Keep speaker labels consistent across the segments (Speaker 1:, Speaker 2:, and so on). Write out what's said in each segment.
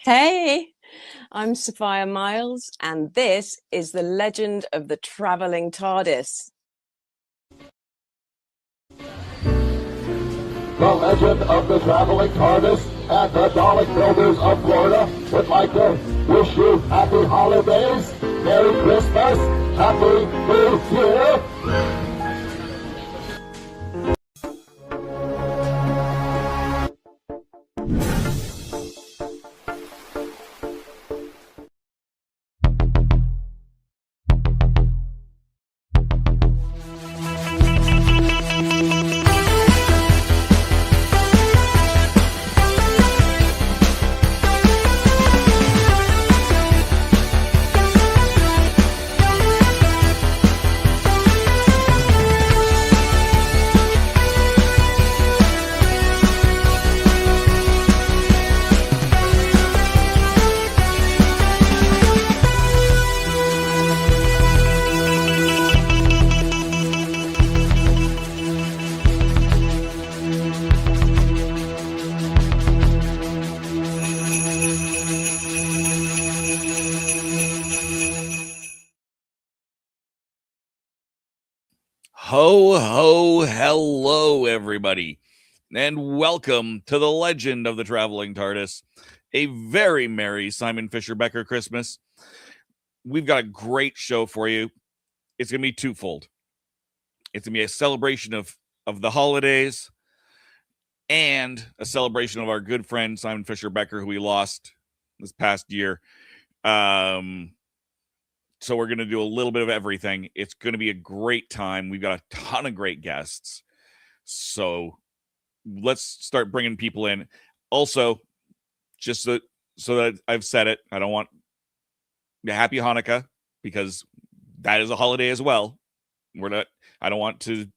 Speaker 1: Hey, I'm Sophia Miles, and this is the legend of the traveling TARDIS.
Speaker 2: The legend of the traveling TARDIS and the Dalek Builders of Florida would like to wish you happy holidays, Merry Christmas, Happy New Year.
Speaker 3: Ho, ho, hello, everybody, and welcome to the legend of the traveling TARDIS. A very merry Simon Fisher Becker Christmas. We've got a great show for you. It's going to be twofold. It's going to be a celebration of the holidays and a celebration of our good friend Simon Fisher Becker, who we lost this past year. So we're going to do a little bit of everything. It's going to be a great time. We've got a ton of great guests. So let's start bringing people in. Also, just so that I've said it, I don't want the Happy Hanukkah, because that is a holiday as well. I don't want to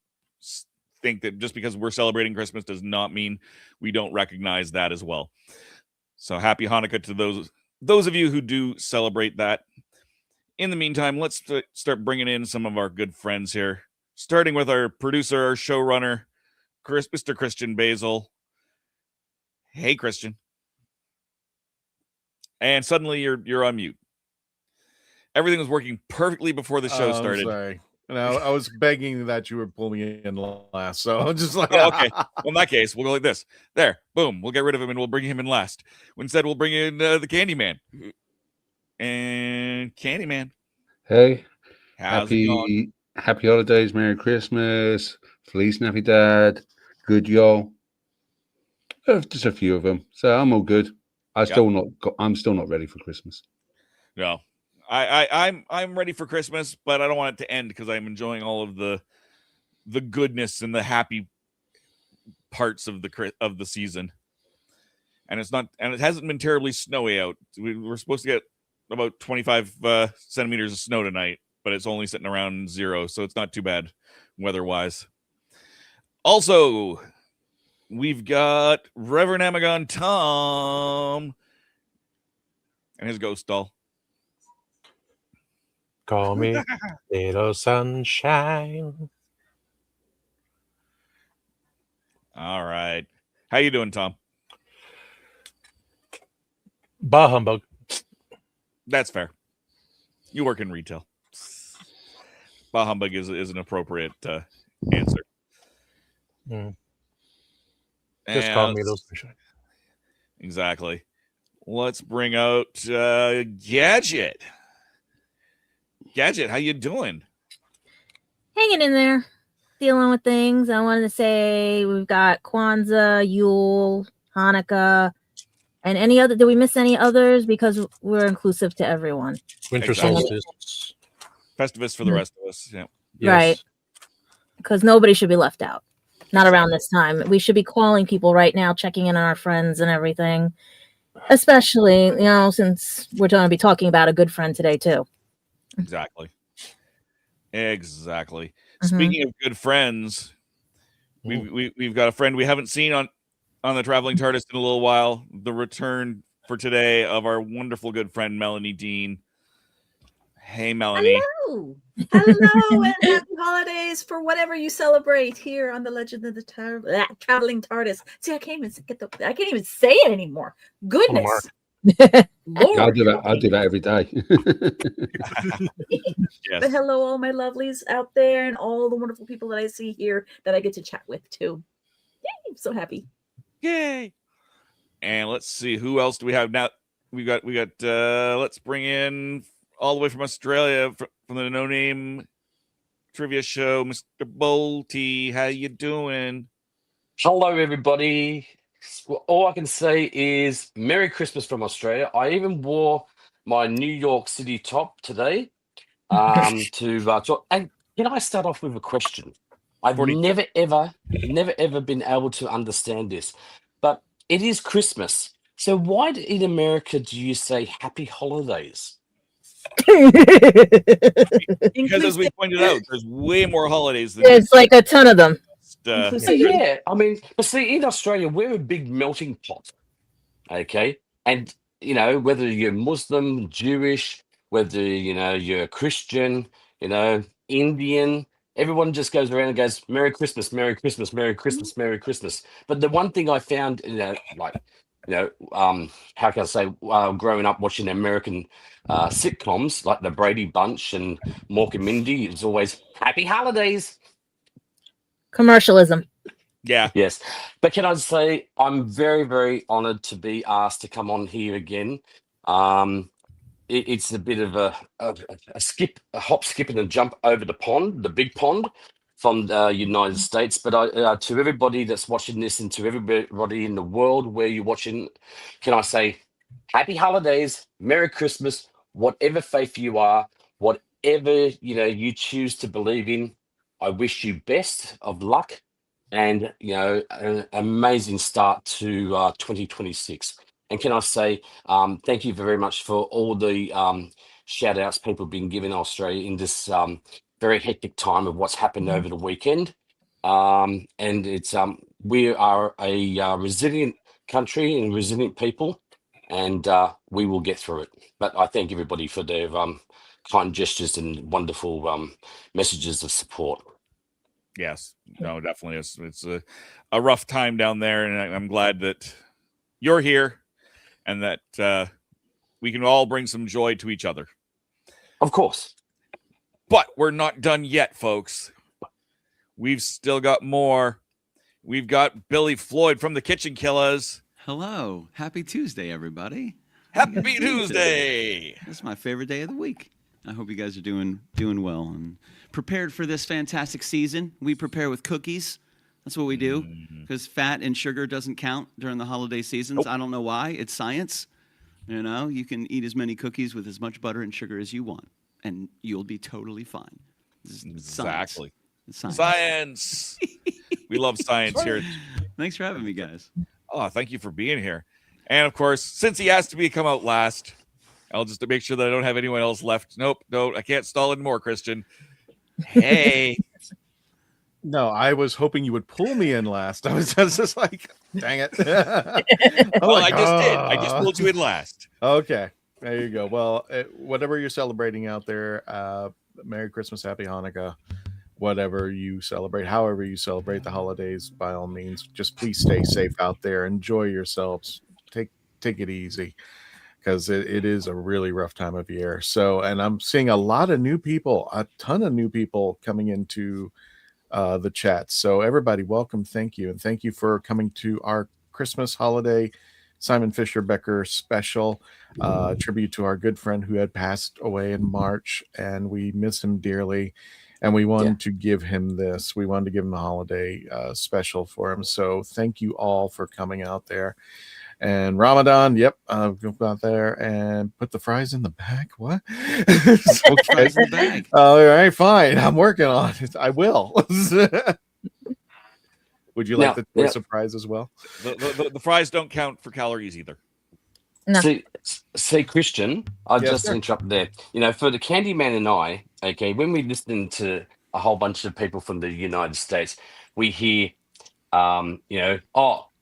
Speaker 3: think that just because we're celebrating Christmas does not mean we don't recognize that as well. So happy Hanukkah to those of you who do celebrate that. In the meantime, let's start bringing in some of our good friends here, starting with our producer, our showrunner, Mr. Christian Basil. Hey, Christian. And suddenly you're on mute. Everything was working perfectly before the show started.
Speaker 4: Sorry. No, I was begging that you were pulling me in last, so I'm just like,
Speaker 3: oh, okay. Well, in that case, we'll go like this. There, boom. We'll get rid of him and we'll bring him in last. Instead, we'll bring in the Candyman. And Candyman.
Speaker 5: Hey,
Speaker 3: happy
Speaker 5: holidays, Merry Christmas, Feliz Navidad, good y'all. Just a few of them, so I'm all good. I'm still not ready for Christmas.
Speaker 3: No, I'm ready for Christmas, but I don't want it to end because I'm enjoying all of the goodness and the happy parts of the season. And it hasn't been terribly snowy out. We're supposed to get about 25 centimeters of snow tonight, but it's only sitting around 0, so it's not too bad weather-wise. Also, we've got Reverend Amagon Tom and his ghost doll.
Speaker 6: Call me little sunshine.
Speaker 3: All right. How you doing, Tom?
Speaker 6: Bah humbug.
Speaker 3: That's fair. You work in retail. Bah humbug is an appropriate answer.
Speaker 6: Just call me little sunshine.
Speaker 3: Exactly. Let's bring out Gadget. Gadget, how you doing?
Speaker 7: Hanging in there, dealing with things. I wanted to say we've got Kwanzaa, Yule, Hanukkah, and any other. Did we miss any others? Because we're inclusive to everyone.
Speaker 6: Winter solstice.
Speaker 3: Festivus for the rest of us. Yeah.
Speaker 7: Yes. Right. Because nobody should be left out. Not around this time. We should be calling people right now, checking in on our friends and everything. Especially, since we're going to be talking about a good friend today, too.
Speaker 3: Exactly. Mm-hmm. Speaking of good friends, we've got a friend we haven't seen on the Traveling TARDIS in a little while. The return for today of our wonderful good friend Melanie Dean. Hey, Melanie.
Speaker 8: Hello, and happy holidays for whatever you celebrate here on the Legend of the Traveling TARDIS. See, I can't even say it anymore. Goodness. Lord.
Speaker 5: I'll do that. I'll do that every day.
Speaker 3: Yes.
Speaker 8: But hello, all my lovelies out there, and all the wonderful people that I see here that I get to chat with too. Yay! I'm so happy.
Speaker 3: Yay! And let's see, who else do we have now? We got. Let's bring in all the way from Australia from the No Name Trivia Show, Mr. Bolty. How you doing?
Speaker 9: Hello, everybody. All I can say is Merry Christmas from Australia. I even wore my New York City top today to talk. And can I start off with a question? I've
Speaker 3: 40.
Speaker 9: never, ever been able to understand this, but it is Christmas. So why in America do you say Happy Holidays?
Speaker 3: Because as we pointed out, there's way more holidays than
Speaker 7: There's like a ton of them.
Speaker 9: So yeah, I mean, but see, in Australia, we're a big melting pot. Okay, and you know, whether you're Muslim, Jewish, whether you're Christian, Indian, everyone just goes around and goes Merry Christmas, Merry Christmas, Merry Christmas, Merry Christmas. But the one thing I found, how can I say, growing up watching American sitcoms like the Brady Bunch and Mork and Mindy, it's always Happy Holidays.
Speaker 7: Commercialism.
Speaker 3: Yeah.
Speaker 9: Yes. But can I say I'm very, very honored to be asked to come on here again. It's a bit of a hop, skip, and a jump over the big pond from the United States. But to everybody that's watching this and to everybody in the world where you're watching, can I say Happy Holidays, Merry Christmas, whatever faith you are, whatever you choose to believe in. I wish you best of luck and an amazing start to 2026. And can I say thank you very much for all the shout outs people have been giving Australia in this very hectic time of what's happened over the weekend. And it's we are a resilient country and resilient people, and we will get through it. But I thank everybody for their kind gestures and wonderful messages of support.
Speaker 3: Yes. No, definitely. It's a rough time down there, and I'm glad that you're here and that we can all bring some joy to each other.
Speaker 9: Of course.
Speaker 3: But we're not done yet, folks. We've still got more. We've got Billy Floyd from the Kitchen Killers.
Speaker 10: Hello. Happy Tuesday, everybody.
Speaker 3: Happy Tuesday.
Speaker 10: This is my favorite day of the week. I hope you guys are doing well and prepared for this fantastic season. We prepare with cookies. That's what we do, because fat and sugar doesn't count during the holiday seasons. Nope. I don't know why. It's science. You can eat as many cookies with as much butter and sugar as you want, and you'll be totally fine.
Speaker 3: Exactly.
Speaker 10: Science.
Speaker 3: We love science here.
Speaker 10: Thanks for having me, guys.
Speaker 3: Oh, thank you for being here. And of course, since he asked me to come out last, I'll just make sure that I don't have anyone else left. Nope, no, I can't stall anymore, Christian. Hey.
Speaker 4: No, I was hoping you would pull me in last. I was just like, dang it.
Speaker 3: I just did. I just pulled you in last.
Speaker 4: Okay. There you go. Well, whatever you're celebrating out there, Merry Christmas, Happy Hanukkah, whatever you celebrate, however you celebrate the holidays, by all means, just please stay safe out there. Enjoy yourselves. Take it easy, because it is a really rough time of year. So, and I'm seeing a lot of new people, a ton of new people coming into the chat. So everybody, welcome. Thank you. And thank you for coming to our Christmas holiday Simon Fisher Becker special, tribute to our good friend who had passed away in March, and we miss him dearly. And we wanted to give him this. We wanted to give him a holiday special for him. So thank you all for coming out there. And Ramadan, go out there and put the fries in the bag. What? Okay.
Speaker 10: Fries in the bag.
Speaker 4: All right, fine. I'm working on it. I will. Would you like the choice of fries as well?
Speaker 3: The fries don't count for calories either.
Speaker 7: No.
Speaker 9: See, Christian, I'll just
Speaker 4: sir.
Speaker 9: interrupt there. For the Candyman and I, okay, when we listen to a whole bunch of people from the United States, we hear,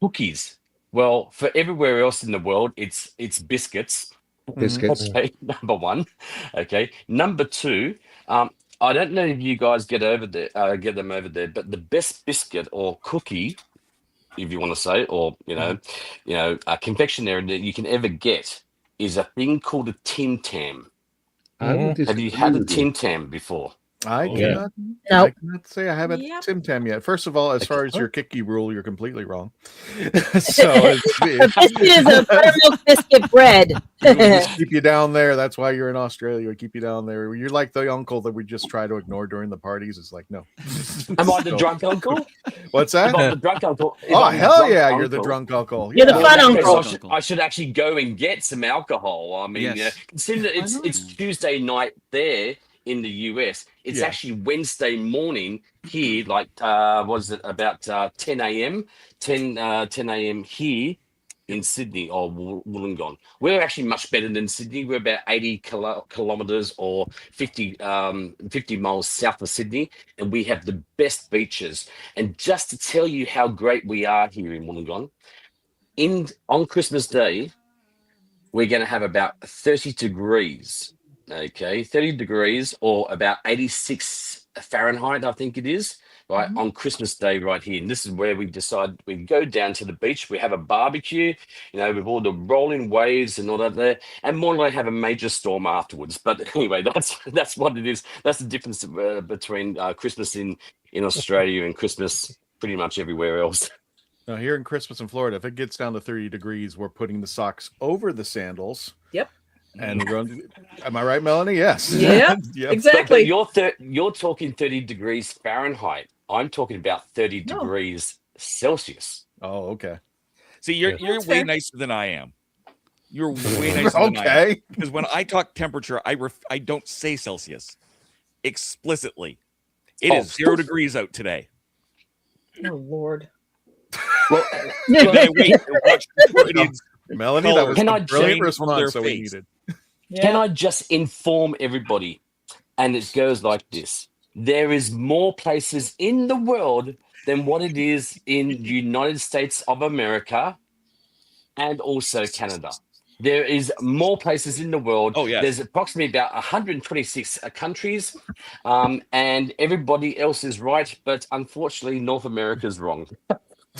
Speaker 9: cookies. Well, for everywhere else in the world, it's biscuits.
Speaker 5: Biscuits.
Speaker 9: Okay, number one. Okay, number two. I don't know if you guys get them over there, but the best biscuit or cookie, if you want to say, or a confectionery that you can ever get is a thing called a Tim Tam.
Speaker 5: I would
Speaker 9: Have you
Speaker 5: disagree
Speaker 9: had a
Speaker 5: with you.
Speaker 9: Tim Tam before?
Speaker 4: I
Speaker 6: Yeah.
Speaker 7: Nope.
Speaker 4: cannot say I haven't
Speaker 8: Yep.
Speaker 4: Tim Tam yet. First of all, as
Speaker 9: Okay.
Speaker 4: far as your Kiki rule, you're completely wrong. So
Speaker 7: A biscuit is a buttermilk biscuit bread.
Speaker 4: we just keep you down there. That's why you're in Australia. We keep you down there. You're like the uncle that we just try to ignore during the parties. It's like, no.
Speaker 9: Am I the
Speaker 4: So-
Speaker 9: drunk uncle?
Speaker 4: What's
Speaker 9: Am
Speaker 4: that?
Speaker 9: I the drunk uncle? If
Speaker 4: Oh,
Speaker 9: I'm the
Speaker 4: hell
Speaker 9: drunk
Speaker 4: yeah, you're the
Speaker 9: uncle-
Speaker 4: drunk uncle.
Speaker 7: You're the
Speaker 4: Yeah.
Speaker 7: fun
Speaker 9: Okay, so
Speaker 7: uncle.
Speaker 9: I should actually go and get some alcohol. I mean,
Speaker 10: Yes.
Speaker 9: consider
Speaker 10: Why
Speaker 9: it's
Speaker 10: not?
Speaker 9: it's Tuesday night there in the US. It's
Speaker 4: Yeah.
Speaker 9: actually Wednesday morning here. Like, was it about 10 a.m. 10 a.m. here in Sydney or Wollongong. We're actually much better than Sydney. We're about 80 kilometers or 50 miles south of Sydney, and we have the best beaches. And just to tell you how great we are here in Wollongong, on Christmas Day, we're going to have about 30 degrees. Okay, 30 degrees or about 86 Fahrenheit, I think it is, right, on Christmas Day right here. And this is where we decide we go down to the beach, we have a barbecue, with all the rolling waves and all that there, and more likely have a major storm afterwards. But anyway, that's what it is. That's the difference between Christmas in Australia and Christmas pretty much everywhere else.
Speaker 4: Now, here in Christmas in Florida, if it gets down to 30 degrees, we're putting the socks over the sandals.
Speaker 8: Yep.
Speaker 4: And we're going. Am I right, Melanie? Yes.
Speaker 8: Yeah.
Speaker 4: Yep.
Speaker 8: Exactly.
Speaker 9: But you're talking 30 degrees Fahrenheit. I'm talking about 30
Speaker 8: No.
Speaker 9: degrees Celsius.
Speaker 4: Oh, okay.
Speaker 3: See, you're
Speaker 8: That's
Speaker 3: way
Speaker 8: fair.
Speaker 3: nicer than I am. You're way nicer than I am.
Speaker 4: Okay.
Speaker 3: Because when I talk temperature, I don't say Celsius explicitly. It is 0 degrees out today.
Speaker 8: Oh Lord.
Speaker 9: Well,
Speaker 3: But I wait to watch the Floridians.
Speaker 4: Melanie, that was
Speaker 9: Can
Speaker 4: a
Speaker 9: I
Speaker 4: brilliant
Speaker 3: change from their
Speaker 4: response that we
Speaker 3: face?
Speaker 4: needed.
Speaker 9: Can I just inform everybody? And it goes like this. There is more places in the world than what it is in the United States of America and also Canada. There is more places in the world.
Speaker 3: Oh, yes.
Speaker 9: There's approximately about 126 countries, and everybody else is right, but unfortunately, North America is wrong.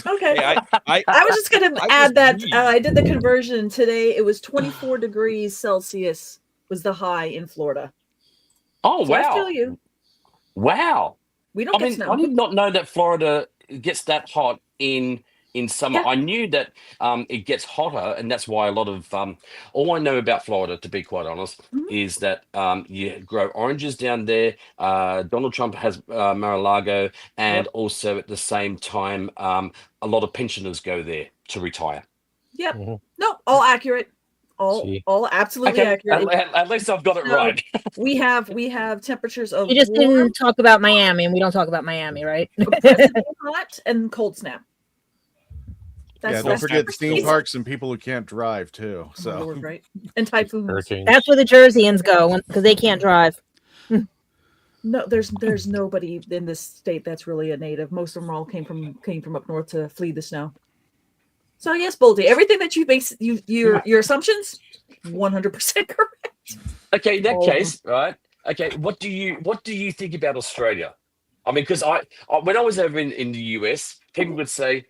Speaker 8: Okay.
Speaker 3: Hey, I
Speaker 8: I was just going to
Speaker 3: I
Speaker 8: add
Speaker 3: was
Speaker 8: that
Speaker 3: mean.
Speaker 8: I did the conversion today. It was 24 degrees Celsius was the high in Florida.
Speaker 9: Oh,
Speaker 8: So I
Speaker 9: wow.
Speaker 8: feel you.
Speaker 9: Wow.
Speaker 8: We don't
Speaker 9: I
Speaker 8: get
Speaker 9: mean,
Speaker 8: snow.
Speaker 9: I did not know that Florida gets that hot in summer.
Speaker 8: Yeah.
Speaker 9: I knew that it gets hotter, and that's why a lot of all I know about Florida, to be quite honest, is that you grow oranges down there. Donald Trump has Mar-a-Lago, and also at the same time, a lot of pensioners go there to retire.
Speaker 8: Yep.
Speaker 6: Mhm.
Speaker 8: No, all accurate.
Speaker 6: See.
Speaker 8: All absolutely
Speaker 9: Okay,
Speaker 8: accurate.
Speaker 9: at least I've got it
Speaker 8: So-
Speaker 9: right.
Speaker 8: We have temperatures of
Speaker 7: You just
Speaker 8: warm,
Speaker 7: didn't talk about Miami, and we don't talk about Miami, right?
Speaker 8: hot, and cold snap.
Speaker 4: Don't
Speaker 8: that's
Speaker 4: forget
Speaker 8: the
Speaker 4: theme
Speaker 8: season.
Speaker 4: parks and people who can't drive too.
Speaker 8: Oh,
Speaker 4: So
Speaker 8: Lord, right? And typhoons.
Speaker 6: Hurricanes.
Speaker 7: That's where the Jerseyans go because they can't drive.
Speaker 8: No, there's nobody in this state that's really a native. Most of them all came from up north to flee the snow. So yes, Boldy, everything that you base your assumptions, 100% correct.
Speaker 9: Okay, in that
Speaker 8: All of
Speaker 9: case, right? Okay, what do you think about Australia? I mean, because I when I was over in the US, people would say,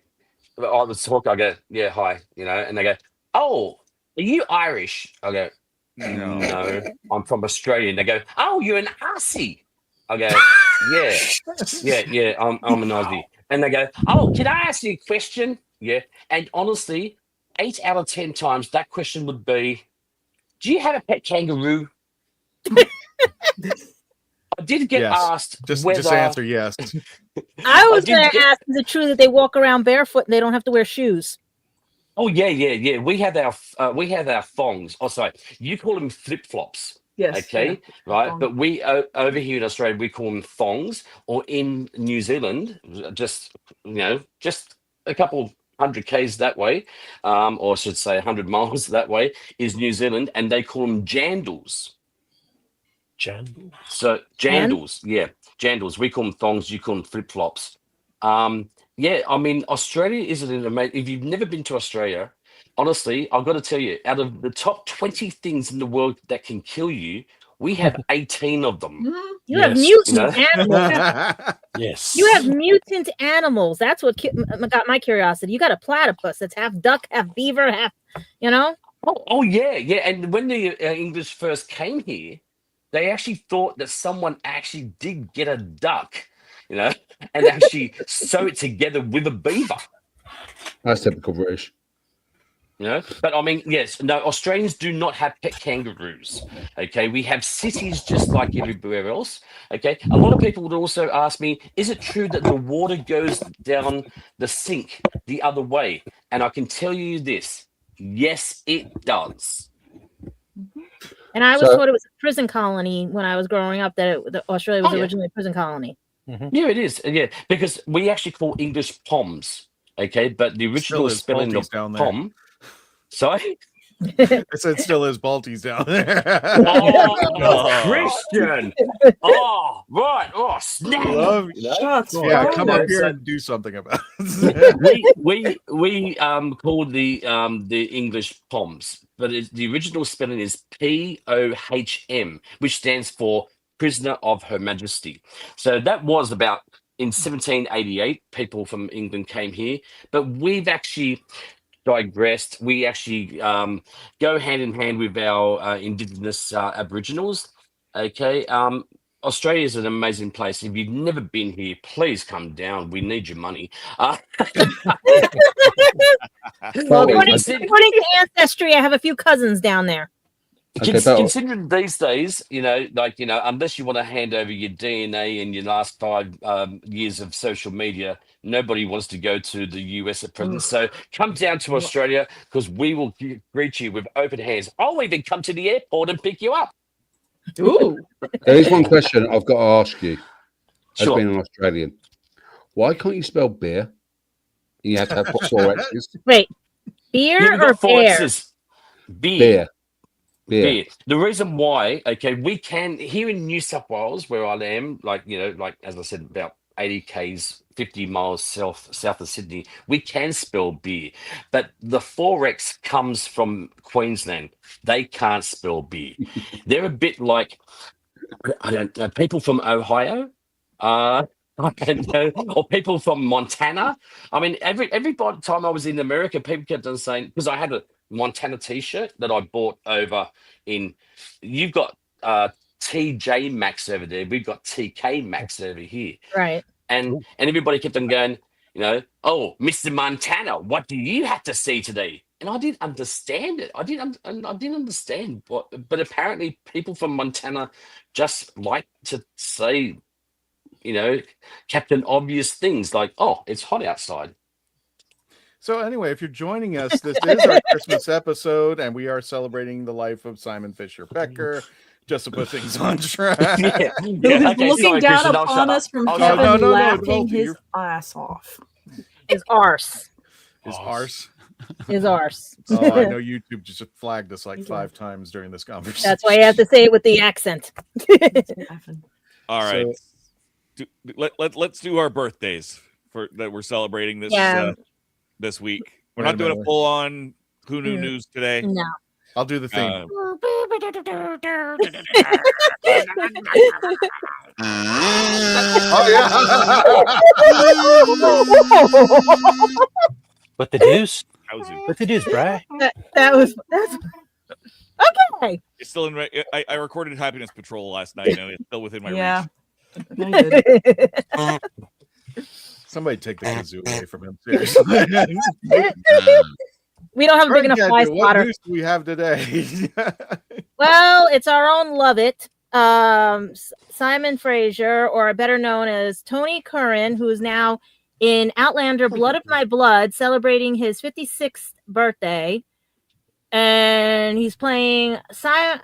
Speaker 9: I would talk, I go, yeah, hi, and they go, oh, are you Irish? I go, no, I'm from Australia. And they go, oh, you're an Aussie. I go, yeah, I'm an Aussie. And they go, oh, can I ask you a question? Yeah. And honestly, 8 out of 10 times that question would be, do you have a pet kangaroo? I did get
Speaker 4: Yes.
Speaker 9: asked
Speaker 4: just
Speaker 9: whether
Speaker 4: answer yes.
Speaker 7: I was
Speaker 9: did
Speaker 7: going to
Speaker 9: get-
Speaker 7: ask, is it true that they walk around barefoot and they don't have to wear shoes?
Speaker 9: Oh yeah. We have our thongs. Oh, sorry, you call them flip flops.
Speaker 8: Yes.
Speaker 9: Okay,
Speaker 8: yeah,
Speaker 9: right.
Speaker 8: thong.
Speaker 9: But we over here in Australia we call them thongs, or in New Zealand, just a couple 100 k's that way, or I should say 100 miles that way is New Zealand, and they call them jandals.
Speaker 6: Jan.
Speaker 9: So jandals, jandals. We call them thongs. You call them flip flops. Yeah, I mean, Australia is an amazing. If you've never been to Australia, honestly, I've got to tell you, out of the top 20 things in the world that can kill you, we have 18 of them.
Speaker 8: Mhm.
Speaker 7: You have
Speaker 6: Yes.
Speaker 7: mutant animals.
Speaker 6: Yes.
Speaker 7: You have mutant animals. That's what got my curiosity. You got a platypus that's half duck, half beaver, half,
Speaker 9: Oh yeah, yeah. And when the English first came here, they actually thought that someone actually did get a duck, and actually sew it together with a beaver.
Speaker 5: That's typical British.
Speaker 9: But I mean, yes, no, Australians do not have pet kangaroos. Okay, we have cities just like everywhere else. Okay, a lot of people would also ask me, is it true that the water goes down the sink the other way? And I can tell you this, yes, it does.
Speaker 7: And I was told it was a prison colony when I was growing up, that Australia was originally a prison colony.
Speaker 9: Yeah, it is. Yeah, because we actually call English POMs. Okay, but the original spelling of POM. Sorry?
Speaker 4: I said still is Balties down there.
Speaker 9: Christian. Oh, right. Oh, snap.
Speaker 4: Come up here and do something about it.
Speaker 9: we call the English POMs, but the original spelling is POHM, which stands for Prisoner of Her Majesty. So that was about in 1788. People from England came here, but we've actually digressed. We actually go hand in hand with our indigenous Aboriginals. Okay. Australia is an amazing place. If you've never been here, please come down. We need your money.
Speaker 7: Well, according to Ancestry, I have a few cousins down there.
Speaker 9: Considering these days, unless you want to hand over your DNA and your last 5 years of social media, nobody wants to go to the US at present. So come down to Australia because we will greet you with open hands. I'll even come to the airport and pick you up.
Speaker 8: Ooh.
Speaker 5: There is one question I've got to ask you. As
Speaker 9: Sure.
Speaker 5: being an Australian, why can't you spell beer? You have to have 4 X's.
Speaker 7: Wait, beer or bear?
Speaker 9: Beer. Beer. The reason why, okay, we can here in New South Wales, where I am, like as I said, about 80 k's, 50 miles south of Sydney, we can spell beer, but the 4X comes from Queensland. They can't spell beer. They're a bit like, I don't know, people from Ohio. I don't know, or people from Montana. I mean, every time I was in America, people kept on saying, because I had a Montana T-shirt that I bought over in. You've got TJ Maxx over there. We've got TK Maxx over here,
Speaker 7: right?
Speaker 9: And everybody kept on going, oh, Mr. Montana, what do you have to see today? And I didn't understand it. I didn't understand what, but apparently people from Montana just like to say, Captain Obvious things like, oh, it's hot outside.
Speaker 4: So anyway, if you're joining us, this is our Christmas episode, and we are celebrating the life of Simon Fisher Becker. Just to put things on track.
Speaker 8: Looking down upon us from heaven, laughing his ass off.
Speaker 7: His arse.
Speaker 4: His arse.
Speaker 7: His arse.
Speaker 4: Oh, I know YouTube just flagged us like 5 times during this conversation.
Speaker 7: That's why you have to say it with the accent.
Speaker 3: All right. So, let's do our birthdays that we're celebrating this week. We're not doing a full on Who Knew News today.
Speaker 7: No.
Speaker 4: I'll do the theme.
Speaker 6: What the deuce? What the deuce, Bri?
Speaker 7: That's okay.
Speaker 3: It's still in. I recorded Happiness Patrol last night. It's still within my reach.
Speaker 4: Somebody take the kazoo away from him. Seriously.
Speaker 7: We don't have a big enough fly spotter.
Speaker 4: What news do we have today?
Speaker 7: Well, it's our own Lovett, Simon Fraser, or better known as Tony Curran, who is now in Outlander Blood of My Blood, celebrating his 56th birthday. And he's playing Simon.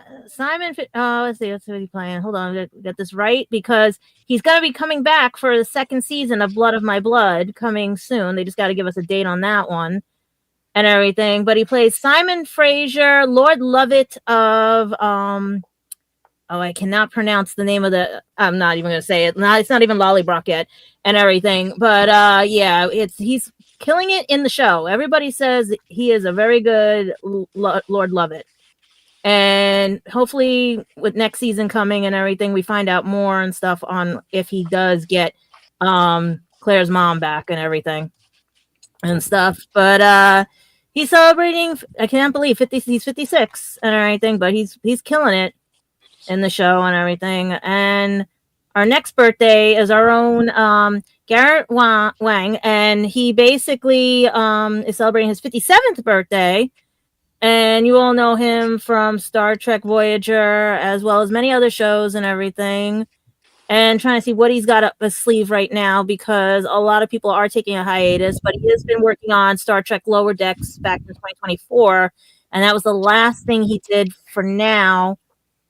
Speaker 7: Let's see what he's playing. Hold on, I get this right, because he's going to be coming back for the 2nd season of Blood of My Blood coming soon. They just got to give us a date on that one and everything. But he plays Simon Fraser, Lord Lovett of I cannot pronounce the name of the. I'm not even going to say it. It's not even Lollybrock yet and everything. But he's killing it in the show. Everybody says he is a very good Lord Lovett. And hopefully with next season coming and everything, we find out more and stuff on if he does get Claire's mom back and everything and stuff. But He's celebrating. I can't believe 50. He's 56 and everything, but he's killing it in the show and everything. And our next birthday is our own Garrett Wang, and he basically is celebrating his 57th birthday. And you all know him from Star Trek Voyager, as well as many other shows and everything. And trying to see what he's got up his sleeve right now, because a lot of people are taking a hiatus, but he has been working on Star Trek Lower Decks back in 2024, and that was the last thing he did for now.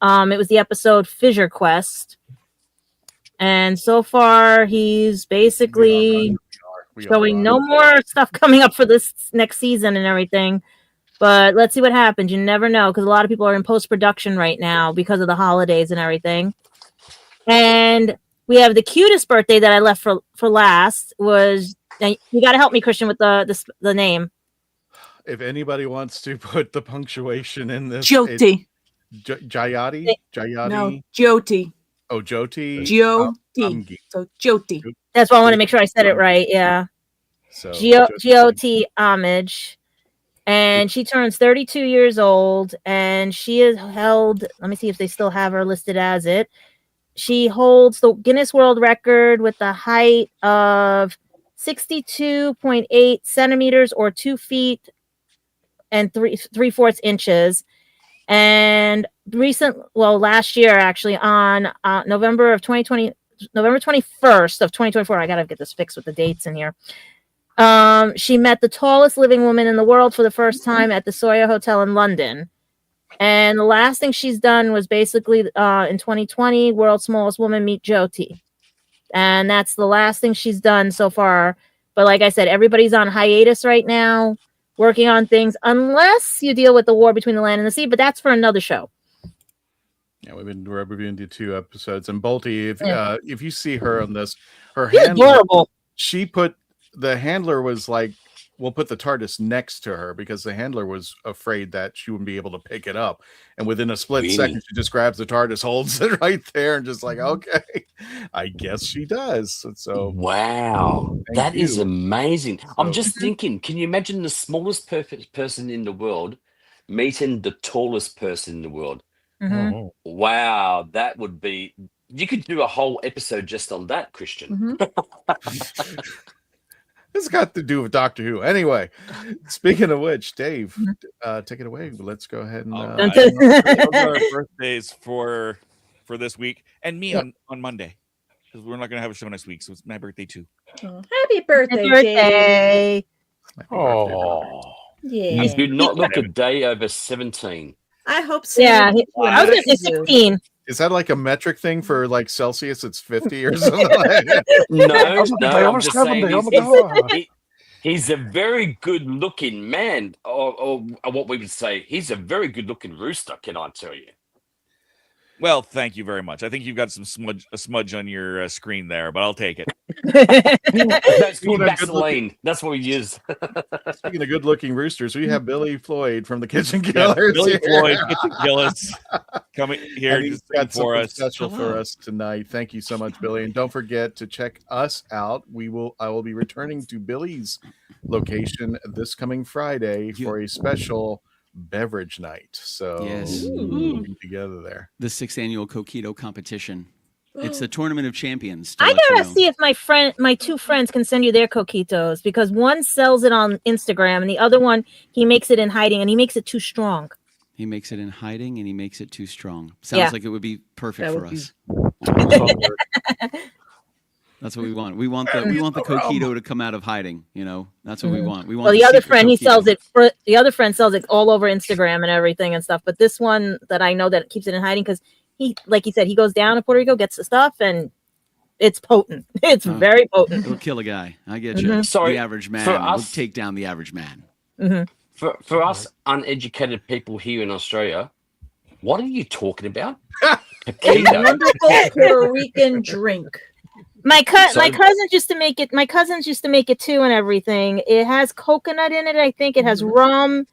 Speaker 7: It was the episode Fissure Quest, and so far he's basically showing no more stuff coming up for this next season and everything. But let's see what happens. You never know, because a lot of people are in post-production right now because of the holidays and everything. And we have the cutest birthday that I left for last was, you got to help me, Christian, with the name.
Speaker 4: If anybody wants to put the punctuation in this,
Speaker 8: Jyoti.
Speaker 4: Jayati?
Speaker 8: No, Jyoti.
Speaker 4: Oh, Jyoti.
Speaker 8: Jyoti. So Jyoti.
Speaker 7: That's why I want to make sure I said it right. Yeah.
Speaker 4: So
Speaker 7: Jyoti homage. And she turns 32 years old, and she is held, let me see if they still have her listed as it. She holds the Guinness World Record with the height of 62.8 centimeters or 2 feet and 3/4 inches. And last year, actually, on November 21st of 2024, I got to get this fixed with the dates in here. She met the tallest living woman in the world for the first time at the Sawyer Hotel in London. And the last thing she's done was basically in 2020, World's Smallest Woman Meet Jyoti. And that's the last thing she's done so far. But like I said, everybody's on hiatus right now, working on things, unless you deal with the war between the land and the sea. But that's for another show.
Speaker 4: Yeah, we've been reviewing the 2 episodes. And Bolty, if you see her on this, her
Speaker 7: She's
Speaker 4: handler,
Speaker 7: adorable.
Speaker 4: The handler was like, we'll put the TARDIS next to her, because the handler was afraid that she wouldn't be able to pick it up. And within a split second, she just grabs the TARDIS, holds it right there, and just like, okay, I guess she does. So
Speaker 9: wow, that is amazing.
Speaker 4: So,
Speaker 9: I'm just thinking, can you imagine the smallest perfect person in the world meeting the tallest person in the world?
Speaker 7: Mm-hmm.
Speaker 9: Wow, that would be, you could do a whole episode just on that, Christian.
Speaker 4: It's got to do with Doctor Who. Anyway, speaking of which, Dave, take it away. Let's go ahead and
Speaker 3: those are our birthdays for this week, and me on Monday, because we're not going to have a show next week, so it's my birthday too.
Speaker 8: Oh, happy birthday,
Speaker 7: Dave.
Speaker 9: Oh,
Speaker 8: yeah.
Speaker 9: you do not look a day over 17.
Speaker 8: I hope so.
Speaker 7: Yeah, I was going to say 16.
Speaker 4: Is that like a metric thing for like Celsius? It's 50 or something.
Speaker 9: No, I'm just saying he's a very good-looking man, or what we would say, he's a very good-looking rooster. Can I tell you?
Speaker 3: Well, thank you very much. I think you've got some smudge on your screen there, but I'll take it.
Speaker 9: That's called Vaseline. That's what we use.
Speaker 4: Speaking of good-looking roosters, we have Billy Floyd from the Kitchen Killers.
Speaker 3: Billy Floyd, Kitchen Killers, coming here
Speaker 4: he's
Speaker 3: to
Speaker 4: got
Speaker 3: sing for
Speaker 4: something
Speaker 3: us.
Speaker 4: special for us tonight. Thank you so much, Billy, and don't forget to check us out. I will be returning to Billy's location this coming Friday for a special beverage night. So we'll be together there.
Speaker 10: The 6th annual Coquito competition. It's a tournament of champions.
Speaker 7: I gotta see if my 2 friends can send you their coquitos, because one sells it on Instagram and the other one he makes it in hiding, and he makes it too strong.
Speaker 10: He makes it in hiding and he makes it too strong. Sounds like it would be perfect for us. That's what we want. We want the coquito to come out of hiding. That's what we want. We want.
Speaker 7: Well, the other friend, he sells it. The other friend sells it all over Instagram and everything and stuff. But this one that I know that keeps it in hiding, because he, like he said, he goes down to Puerto Rico, gets the stuff, and it's potent. It's very potent.
Speaker 10: It'll kill a guy. I get you.
Speaker 9: Sorry,
Speaker 10: the average man will take down the average man.
Speaker 9: For us uneducated people here in Australia, what are you talking about?
Speaker 8: A wonderful Puerto Rican drink.
Speaker 7: My cousins used to make it. My cousins used to make it too, and everything. It has coconut in it. I think it has rum.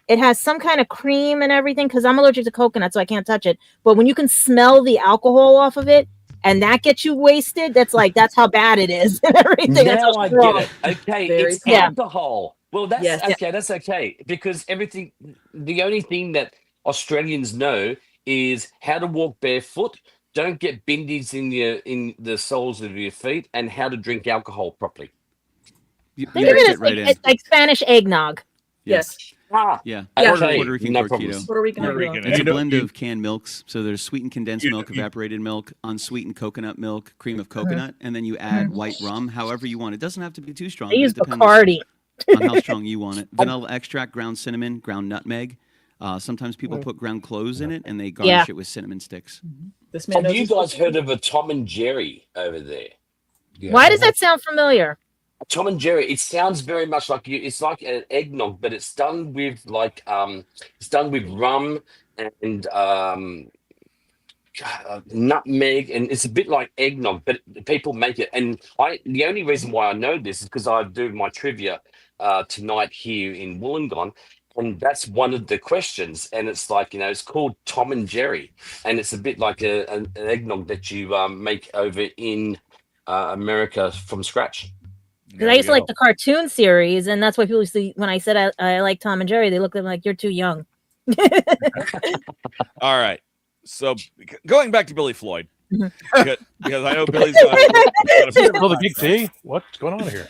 Speaker 7: It has some kind of cream and everything. Because I'm allergic to coconut, so I can't touch it. But when you can smell the alcohol off of it, and that gets you wasted, that's how bad it is. And everything.
Speaker 9: Now I get it. Okay, it's alcohol. Well, that's
Speaker 8: Yes.
Speaker 9: okay. That's okay because everything. The only thing that Australians know is how to walk barefoot, don't get bindies in the soles of your feet, and how to drink alcohol properly.
Speaker 10: You,
Speaker 7: Think
Speaker 10: you
Speaker 7: of it
Speaker 10: fit
Speaker 7: as
Speaker 10: right in.
Speaker 7: it's like Spanish eggnog.
Speaker 8: Yes.
Speaker 9: Ah,
Speaker 10: Yeah.
Speaker 8: Yeah.
Speaker 9: okay,
Speaker 10: Puerto Rican
Speaker 9: no
Speaker 10: Corquito.
Speaker 9: problems.
Speaker 8: Puerto Rican.
Speaker 3: Puerto
Speaker 8: eggnog.
Speaker 3: Rican.
Speaker 10: It's a
Speaker 4: You know,
Speaker 10: blend
Speaker 4: you-
Speaker 10: of canned milks. So there's sweetened condensed milk, evaporated milk, unsweetened coconut milk, cream of coconut, and then you add white rum, however you want. It doesn't have to be too strong.
Speaker 7: They
Speaker 10: But
Speaker 7: use
Speaker 10: it depends
Speaker 7: Bacardi.
Speaker 10: on how strong you want it. Vanilla extract, ground cinnamon, ground nutmeg. Sometimes people put ground cloves in it, and they garnish
Speaker 7: Yeah.
Speaker 10: it with cinnamon sticks.
Speaker 8: This man
Speaker 9: Have
Speaker 8: knows
Speaker 9: you
Speaker 8: his
Speaker 9: guys
Speaker 8: food.
Speaker 9: heard of a Tom and Jerry over there?
Speaker 5: Yeah.
Speaker 7: Why does that sound familiar?
Speaker 9: Tom and Jerry. It sounds very much like you. It's like an eggnog, but it's done with it's done with rum and nutmeg, and it's a bit like eggnog, but people make it. And the only reason why I know this is because I do my trivia tonight here in Wollongong, and that's one of the questions. And it's like, it's called Tom and Jerry, and it's a bit like an eggnog that you make over in America from scratch.
Speaker 7: Because I used to like the cartoon series, and that's why people used to. When I said I like Tom and Jerry, they looked at me like you're too young.
Speaker 3: All right. So going back to Billy Floyd,
Speaker 7: Mhm.
Speaker 3: because I know Billy's got a
Speaker 6: Oh, the big T. What's going on here?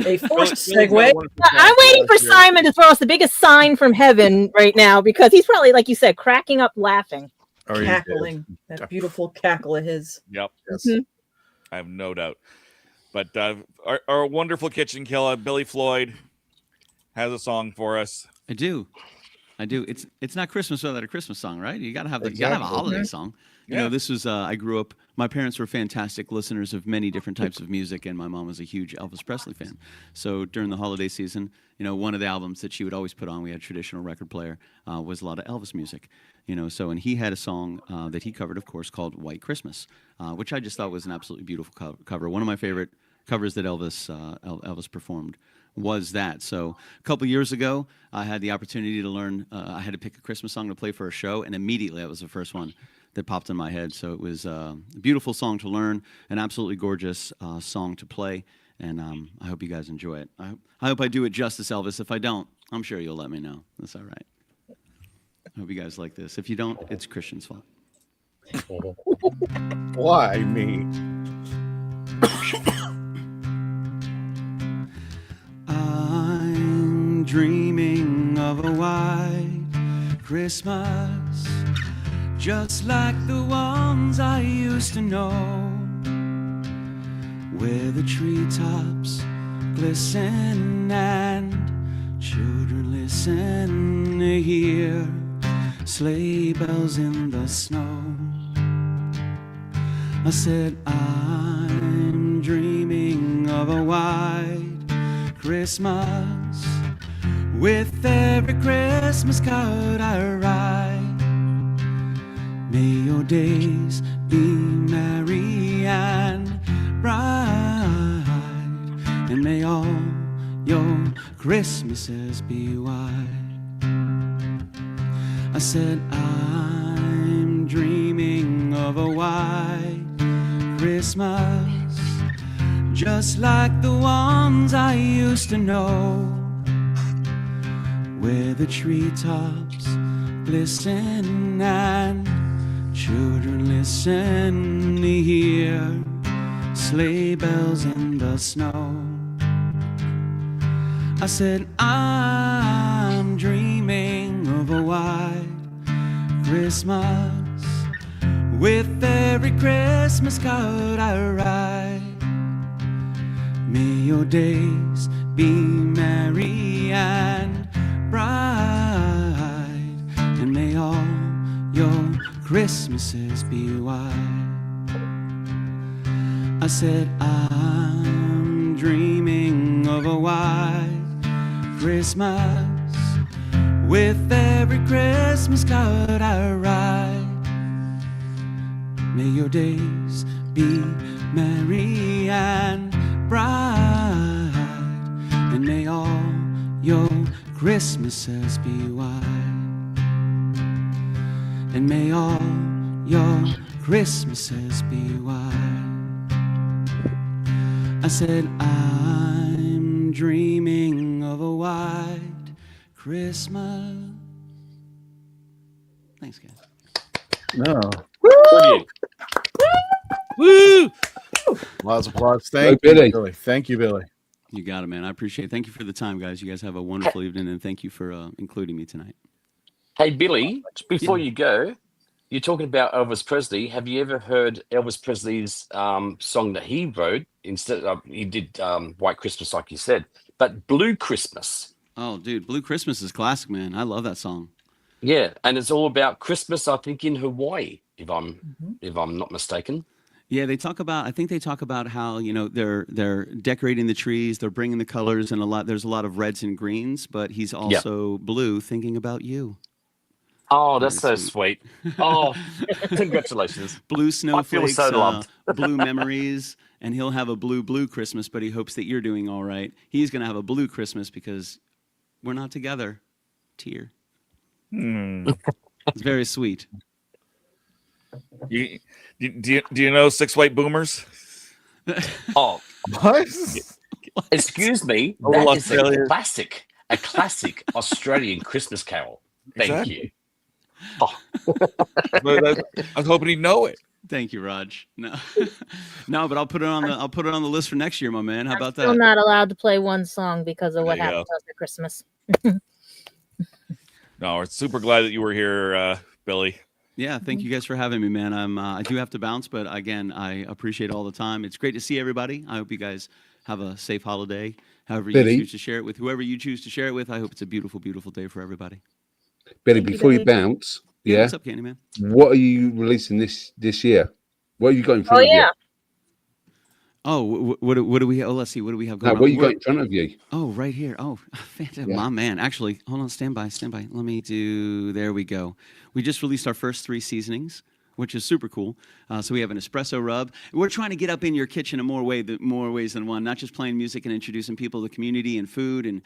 Speaker 8: A forced
Speaker 3: Billy's got
Speaker 8: segue.
Speaker 3: a wonderful
Speaker 7: I'm
Speaker 3: song
Speaker 7: waiting for
Speaker 3: us here.
Speaker 7: Simon to throw us the biggest sign from heaven right now because he's probably, like you said, cracking up laughing.
Speaker 4: Or you did.
Speaker 8: Cackling. That beautiful cackle of his.
Speaker 3: Yep,
Speaker 4: Yes.
Speaker 7: Mhm.
Speaker 3: I have no doubt. But our wonderful kitchen killer, Billy Floyd, has a song for us.
Speaker 10: I do. It's not Christmas without a Christmas song, right? You gotta have you gotta have a
Speaker 4: Exactly.
Speaker 10: holiday song. You
Speaker 3: Yeah.
Speaker 10: know, this was I grew up. My parents were fantastic listeners of many different types of music, and my mom was a huge Elvis Presley fan. So during the holiday season, one of the albums that she would always put on, we had a traditional record player, was a lot of Elvis music. And he had a song that he covered, of course, called "White Christmas," which I just thought was an absolutely beautiful cover. One of my favorite covers that Elvis performed was that. So a couple years ago, I had the opportunity to learn. I had to pick a Christmas song to play for a show, and immediately that was the first one that popped in my head. So it was a beautiful song to learn, an absolutely gorgeous song to play, and I hope you guys enjoy it. I hope I do it justice, Elvis. If I don't, I'm sure you'll let me know. That's all right. I hope you guys like this. If you don't, it's Christian's fault.
Speaker 4: Why me?
Speaker 10: I'm dreaming of a white Christmas, just like the ones I used to know, where the treetops glisten and children listen to hear sleigh bells in the snow. I said, I'm dreaming of a white Christmas, with every Christmas card I write. May your days be merry and bright, and may all your Christmases be white. I said, I'm dreaming of a white Christmas, just like the ones I used to know, where the treetops glisten and children listen to hear sleigh bells in the snow. I said, I'm dreaming of a white Christmas, with every Christmas card I write. May your days be merry and bright, and may all your Christmases be white. I said, I'm dreaming of a white Christmas, with every Christmas card I write. May your days be merry and bright, and may all your Christmases be white, and may all your Christmases be white. I said, I'm dreaming of a white Christmas. Thanks, guys.
Speaker 4: No.
Speaker 9: Brilliant.
Speaker 3: Woo!
Speaker 4: Applause, applause.
Speaker 5: Go,
Speaker 4: Thank you,
Speaker 5: Billy.
Speaker 4: Billy. Thank you, Billy.
Speaker 10: You got it, man. I appreciate it. Thank you for the time, guys. You guys have a wonderful evening, and thank you for including me tonight.
Speaker 9: Hey, Billy, before you go, you're talking about Elvis Presley. Have you ever heard Elvis Presley's song that he wrote? Instead of, he did White Christmas, like you said, but Blue Christmas.
Speaker 10: Oh, dude, Blue Christmas is classic, man. I love that song.
Speaker 9: Yeah, and it's all about Christmas, I think, in Hawaii, if I'm not mistaken.
Speaker 10: Yeah, they talk about. I think they talk about how they're decorating the trees, they're bringing the colors, and there's a lot of reds and greens. But he's also blue, thinking about you.
Speaker 9: Oh, that's
Speaker 10: Very
Speaker 9: so sweet. Oh, congratulations.
Speaker 10: Blue
Speaker 9: I feel
Speaker 10: snowflakes,
Speaker 9: so loved.
Speaker 10: blue memories, and he'll have a blue Christmas. But he hopes that you're doing all right. He's gonna have a blue Christmas because we're not together. Tear. It's very sweet.
Speaker 3: Do you know Six White Boomers?
Speaker 9: Oh,
Speaker 4: What?
Speaker 9: excuse me.
Speaker 3: Oh,
Speaker 9: That is
Speaker 3: Australia.
Speaker 9: a classic Australian Christmas carol. Thank
Speaker 3: Exactly.
Speaker 9: you. Oh,
Speaker 3: I was hoping he'd know it.
Speaker 10: Thank you, Raj. No, no, but I'll put it on the list for next year, my man. How
Speaker 7: I'm
Speaker 10: about
Speaker 7: still
Speaker 10: that?
Speaker 7: not allowed to play one song because of what
Speaker 3: There you
Speaker 7: happened to us at Christmas.
Speaker 3: No, we're super glad that you were here, Billy.
Speaker 10: Yeah, thank you guys for having me, man. I do have to bounce, but again, I appreciate all the time. It's great to see everybody. I hope you guys have a safe holiday. However you
Speaker 5: Billy?
Speaker 10: choose to share it with whoever you choose to share it with. I hope it's a beautiful, beautiful day for everybody.
Speaker 5: Billy,
Speaker 7: Thank you,
Speaker 5: before you
Speaker 7: Billy.
Speaker 5: bounce,
Speaker 10: Yeah,
Speaker 5: yeah,
Speaker 10: what's up, Candyman?
Speaker 5: what are you releasing this year? What have you got in front
Speaker 7: Oh
Speaker 5: of you?
Speaker 7: yeah.
Speaker 10: Oh, what do we? Oh, let's see. What do we have
Speaker 5: No,
Speaker 10: going
Speaker 5: what
Speaker 10: on?
Speaker 5: you got in front of you?
Speaker 10: Oh, right here. Oh, fantastic.
Speaker 5: Yeah.
Speaker 10: My man. Actually, hold on. Stand by. Let me do. There we go. We just released our first 3 seasonings, which is super cool. So we have an espresso rub. We're trying to get up in your kitchen in more ways than one, not just playing music and introducing people to the community and food and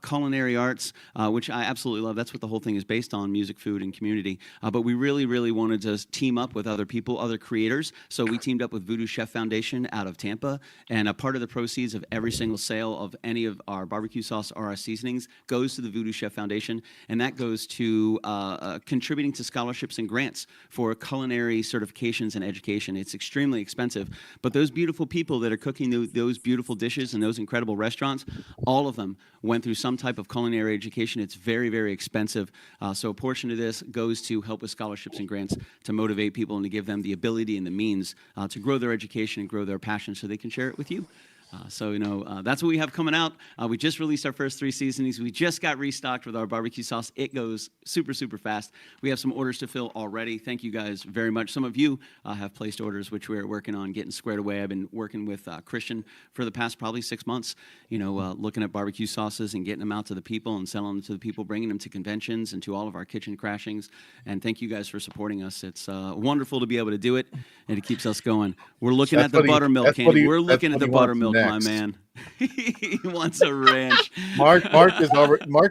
Speaker 10: culinary arts, which I absolutely love. That's what the whole thing is based on, music, food, and community. But we really, really wanted to team up with other people, other creators. So we teamed up with Voodoo Chef Foundation out of Tampa. And a part of the proceeds of every single sale of any of our barbecue sauce or our seasonings goes to the Voodoo Chef Foundation. And that goes to contributing to scholarships and grants for culinary certifications and education. It's extremely expensive, but those beautiful people that are cooking those beautiful dishes in those incredible restaurants, all of them went through some type of culinary education. It's very, very expensive. So a portion of this goes to help with scholarships and grants to motivate people and to give them the ability and the means to grow their education and grow their passion so they can share it with you. So, that's what we have coming out. We just released our first 3 seasonings. We just got restocked with our barbecue sauce. It goes super, super fast. We have some orders to fill already. Thank you guys very much. Some of you have placed orders, which we're working on getting squared away. I've been working with Christian for the past probably 6 months, looking at barbecue sauces and getting them out to the people and selling them to the people, bringing them to conventions and to all of our kitchen crashings. And thank you guys for supporting us. It's wonderful to be able to do it, and it keeps us going. We're looking at the buttermilk, Candy. We're looking at the buttermilk, my man. He wants a ranch.
Speaker 4: Mark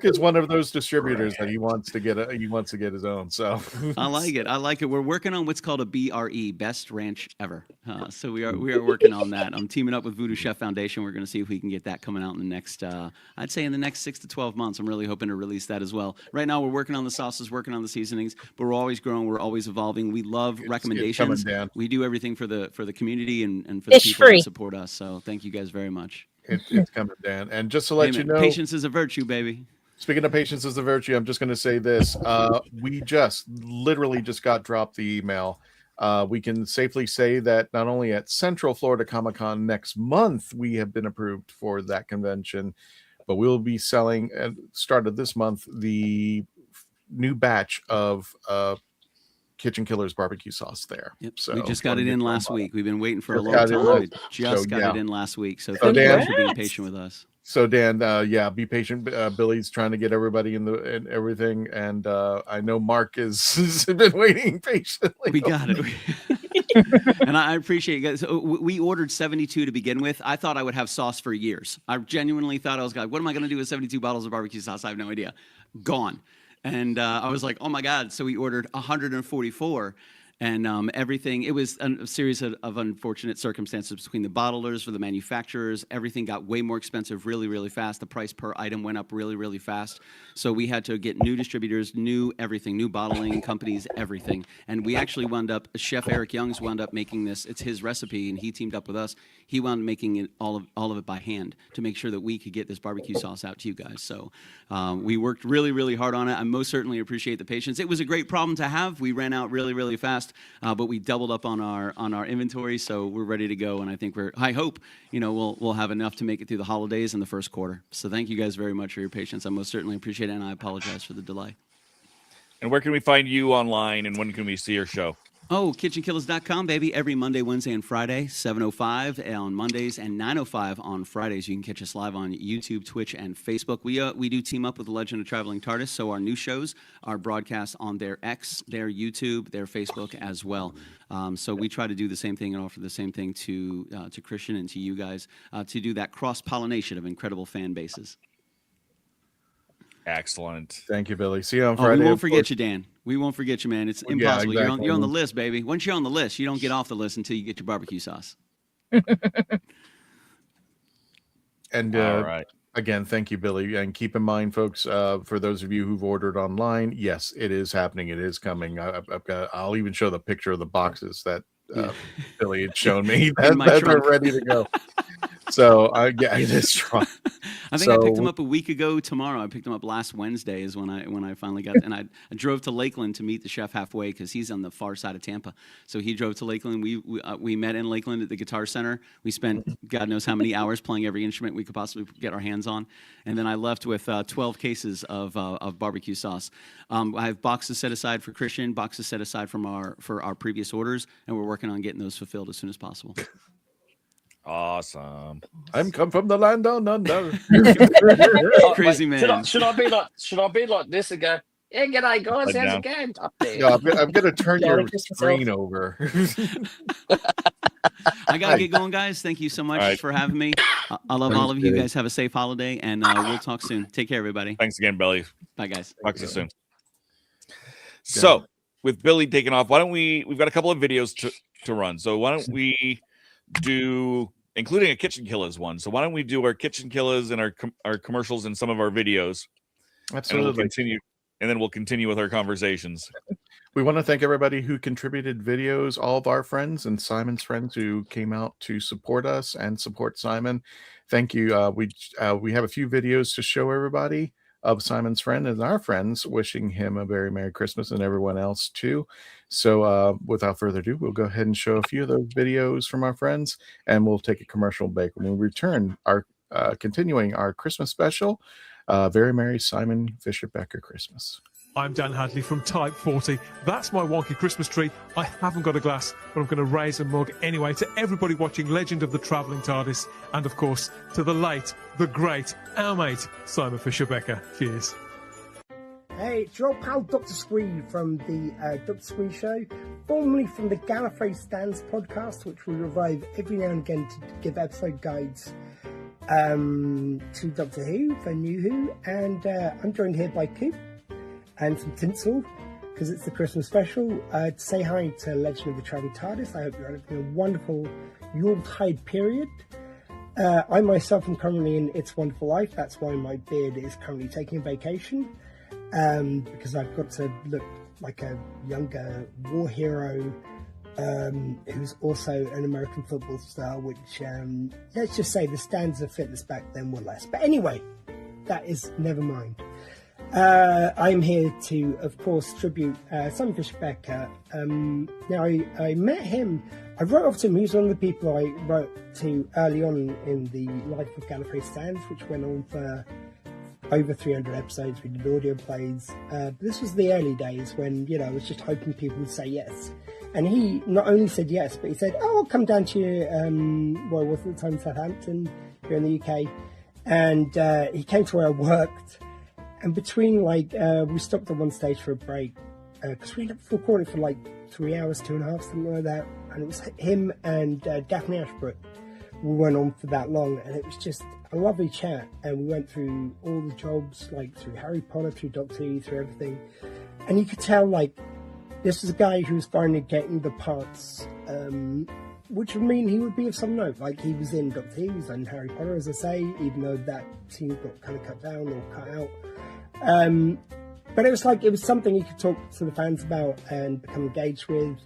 Speaker 4: is one of those distributors that he wants to get his own. So
Speaker 10: I like it. We're working on what's called a BRE, Best Ranch Ever. So we are working on that. I'm teaming up with Voodoo Chef Foundation. We're going to see if we can get that coming out in the next, I'd say in the next 6 to 12 months. I'm really hoping to release that as well. Right now we're working on the sauces, working on the seasonings, but we're always growing. We're always evolving. We love recommendations. We do everything for the community and for the people that support us. So thank you guys very much.
Speaker 4: it's coming, Dan. And just to let you know,
Speaker 10: patience is a virtue, baby.
Speaker 4: Speaking of patience is a virtue, I'm just going to say this. We literally just got dropped the email. We can safely say that not only at Central Florida Comic-Con next month, we have been approved for that convention, but we'll be selling at the start of this month the new batch of Kitchen Killers barbecue sauce there.
Speaker 10: Yep.
Speaker 4: So
Speaker 10: we just got it in last week. We've been waiting for a long time. We just got it in last week. So thank you guys for being patient with us.
Speaker 4: So Dan, be patient. Billy's trying to get everybody in everything, and I know Mark has been waiting patiently.
Speaker 10: We got it. And I appreciate you guys. So we ordered 72 to begin with. I thought I would have sauce for years. I genuinely thought I was like, what am I going to do with 72 bottles of barbecue sauce? I have no idea. Gone. And I was like, oh my God. So we ordered 144. And everything, it was a series of unfortunate circumstances between the bottlers, for the manufacturers. Everything got way more expensive really, really fast. The price per item went up really, really fast. So we had to get new distributors, new everything, new bottling companies, everything. And we actually wound up, Chef Eric Youngs wound up making this. It's his recipe, and he teamed up with us. He wound up making it all of it by hand to make sure that we could get this barbecue sauce out to you guys. So we worked really, really hard on it. I most certainly appreciate the patience. It was a great problem to have. We ran out really, really fast. But we doubled up on our inventory, so we're ready to go. And I think I hope, we'll have enough to make it through the holidays in the first quarter. So thank you guys very much for your patience. I most certainly appreciate it, and I apologize for the delay.
Speaker 3: And where can we find you online, and when can we see your show?
Speaker 10: Oh, kitchenkillers.com, baby. Every Monday, Wednesday, and Friday, 7:05 on Mondays and 9:05 on Fridays. You can catch us live on YouTube, Twitch, and Facebook. We do team up with the Legend of Traveling TARDIS, so our new shows are broadcast on their X, their YouTube, their Facebook as well. So we try to do the same thing and offer the same thing to Christian and to you guys to do that cross-pollination of incredible fan bases.
Speaker 3: Excellent.
Speaker 4: Thank you, Billy. See you on Friday.
Speaker 10: We won't forget you, Dan. We won't forget you, man. It's impossible.
Speaker 4: Yeah, exactly.
Speaker 10: You're on the list, baby. Once you're on the list, you don't get off the list until you get your barbecue sauce.
Speaker 4: And
Speaker 3: all right.
Speaker 4: Again, thank you, Billy. And keep in mind, folks, for those of you who've ordered online, yes, it is happening. It is coming. I'll even show the picture of the boxes that Billy had shown me that they're ready to go. So yeah, it is strong.
Speaker 10: I think I picked him up a week ago tomorrow. I picked him up last Wednesday is when I finally got, and I drove to Lakeland to meet the chef halfway because he's on the far side of Tampa. So he drove to Lakeland. We met in Lakeland at the Guitar Center. We spent God knows how many hours playing every instrument we could possibly get our hands on, and then I left with 12 cases of barbecue sauce. I have boxes set aside for Christian, boxes set aside for our previous orders, and we're working on getting those fulfilled as soon as possible.
Speaker 3: Awesome.
Speaker 4: I'm come from the land down under.
Speaker 10: Crazy man.
Speaker 9: Should I be like this and go, yeah, g'day guys, how's it going up there?
Speaker 4: No, I'm gonna turn your screen over.
Speaker 10: I gotta get going, guys. Thank you so much for having me. I love all of you. You guys have a safe holiday, and we'll talk soon. Take care, everybody.
Speaker 3: Thanks again, Billy.
Speaker 10: Bye, guys.
Speaker 3: Talk to you soon. So, with Billy taking off, why don't we've got a couple of videos to run. So why don't we do, including a Kitchen Killers one. So why don't we do our Kitchen Killers and our commercials and some of our videos?
Speaker 4: Absolutely.
Speaker 3: And then we'll continue with our conversations.
Speaker 4: We want to thank everybody who contributed videos, all of our friends and Simon's friends who came out to support us and support Simon. Thank you. We have a few videos to show everybody of Simon's friend and our friends, wishing him a very Merry Christmas, and everyone else too. So without further ado, we'll go ahead and show a few of those videos from our friends, and we'll take a commercial break. When we return, our continuing our Christmas special, Very Merry Simon Fisher Becker Christmas.
Speaker 11: I'm Dan Hadley from Type 40. That's my wonky Christmas tree. I haven't got a glass, but I'm going to raise a mug anyway to everybody watching Legend of the Travelling TARDIS, and of course to the late, the great, our mate, Simon Fisher Becker. Cheers.
Speaker 12: Hey, it's your old pal Dr. Squee from the Dr. Squee Show, formerly from the Gallifrey Stands podcast, which we revive every now and again to give episode guides to Doctor Who for New Who, and I'm joined here by Coop and some tinsel because it's the Christmas special to say hi to Legend of the Travelling TARDIS. I hope you're having a wonderful Yuletide period. I myself am currently in It's Wonderful Life. That's why my beard is currently taking a vacation, because I've got to look like a younger war hero who's also an American football star, which let's just say the standards of fitness back then were less. But anyway, that is never mind. I'm here to, of course, tribute Simon Fisher Becker. Now, I met him. I wrote off to him. He was one of the people I wrote to early on in the Life of Gallifrey Stands, which went on for over 300 episodes. We did audio plays. But this was the early days when, I was just hoping people would say yes. And he not only said yes, but he said, "Oh, I'll come down to you." Well, it was at the time Southampton, here in the UK, and he came to where I worked. And between we stopped at one stage for a break because we ended up recording for 3 hours, 2.5, something like that. And it was him and Daphne Ashbrook. We went on for that long, and it was just a lovely chat. And we went through all the jobs, through Harry Potter, through Doctor Who, through everything. And you could tell, This was a guy who was finally getting the parts, which would mean he would be of some note. Like, he was in Doctor Who, he was in Harry Potter, as I say, even though that scene got kind of cut down or cut out. But it was something he could talk to the fans about and become engaged with.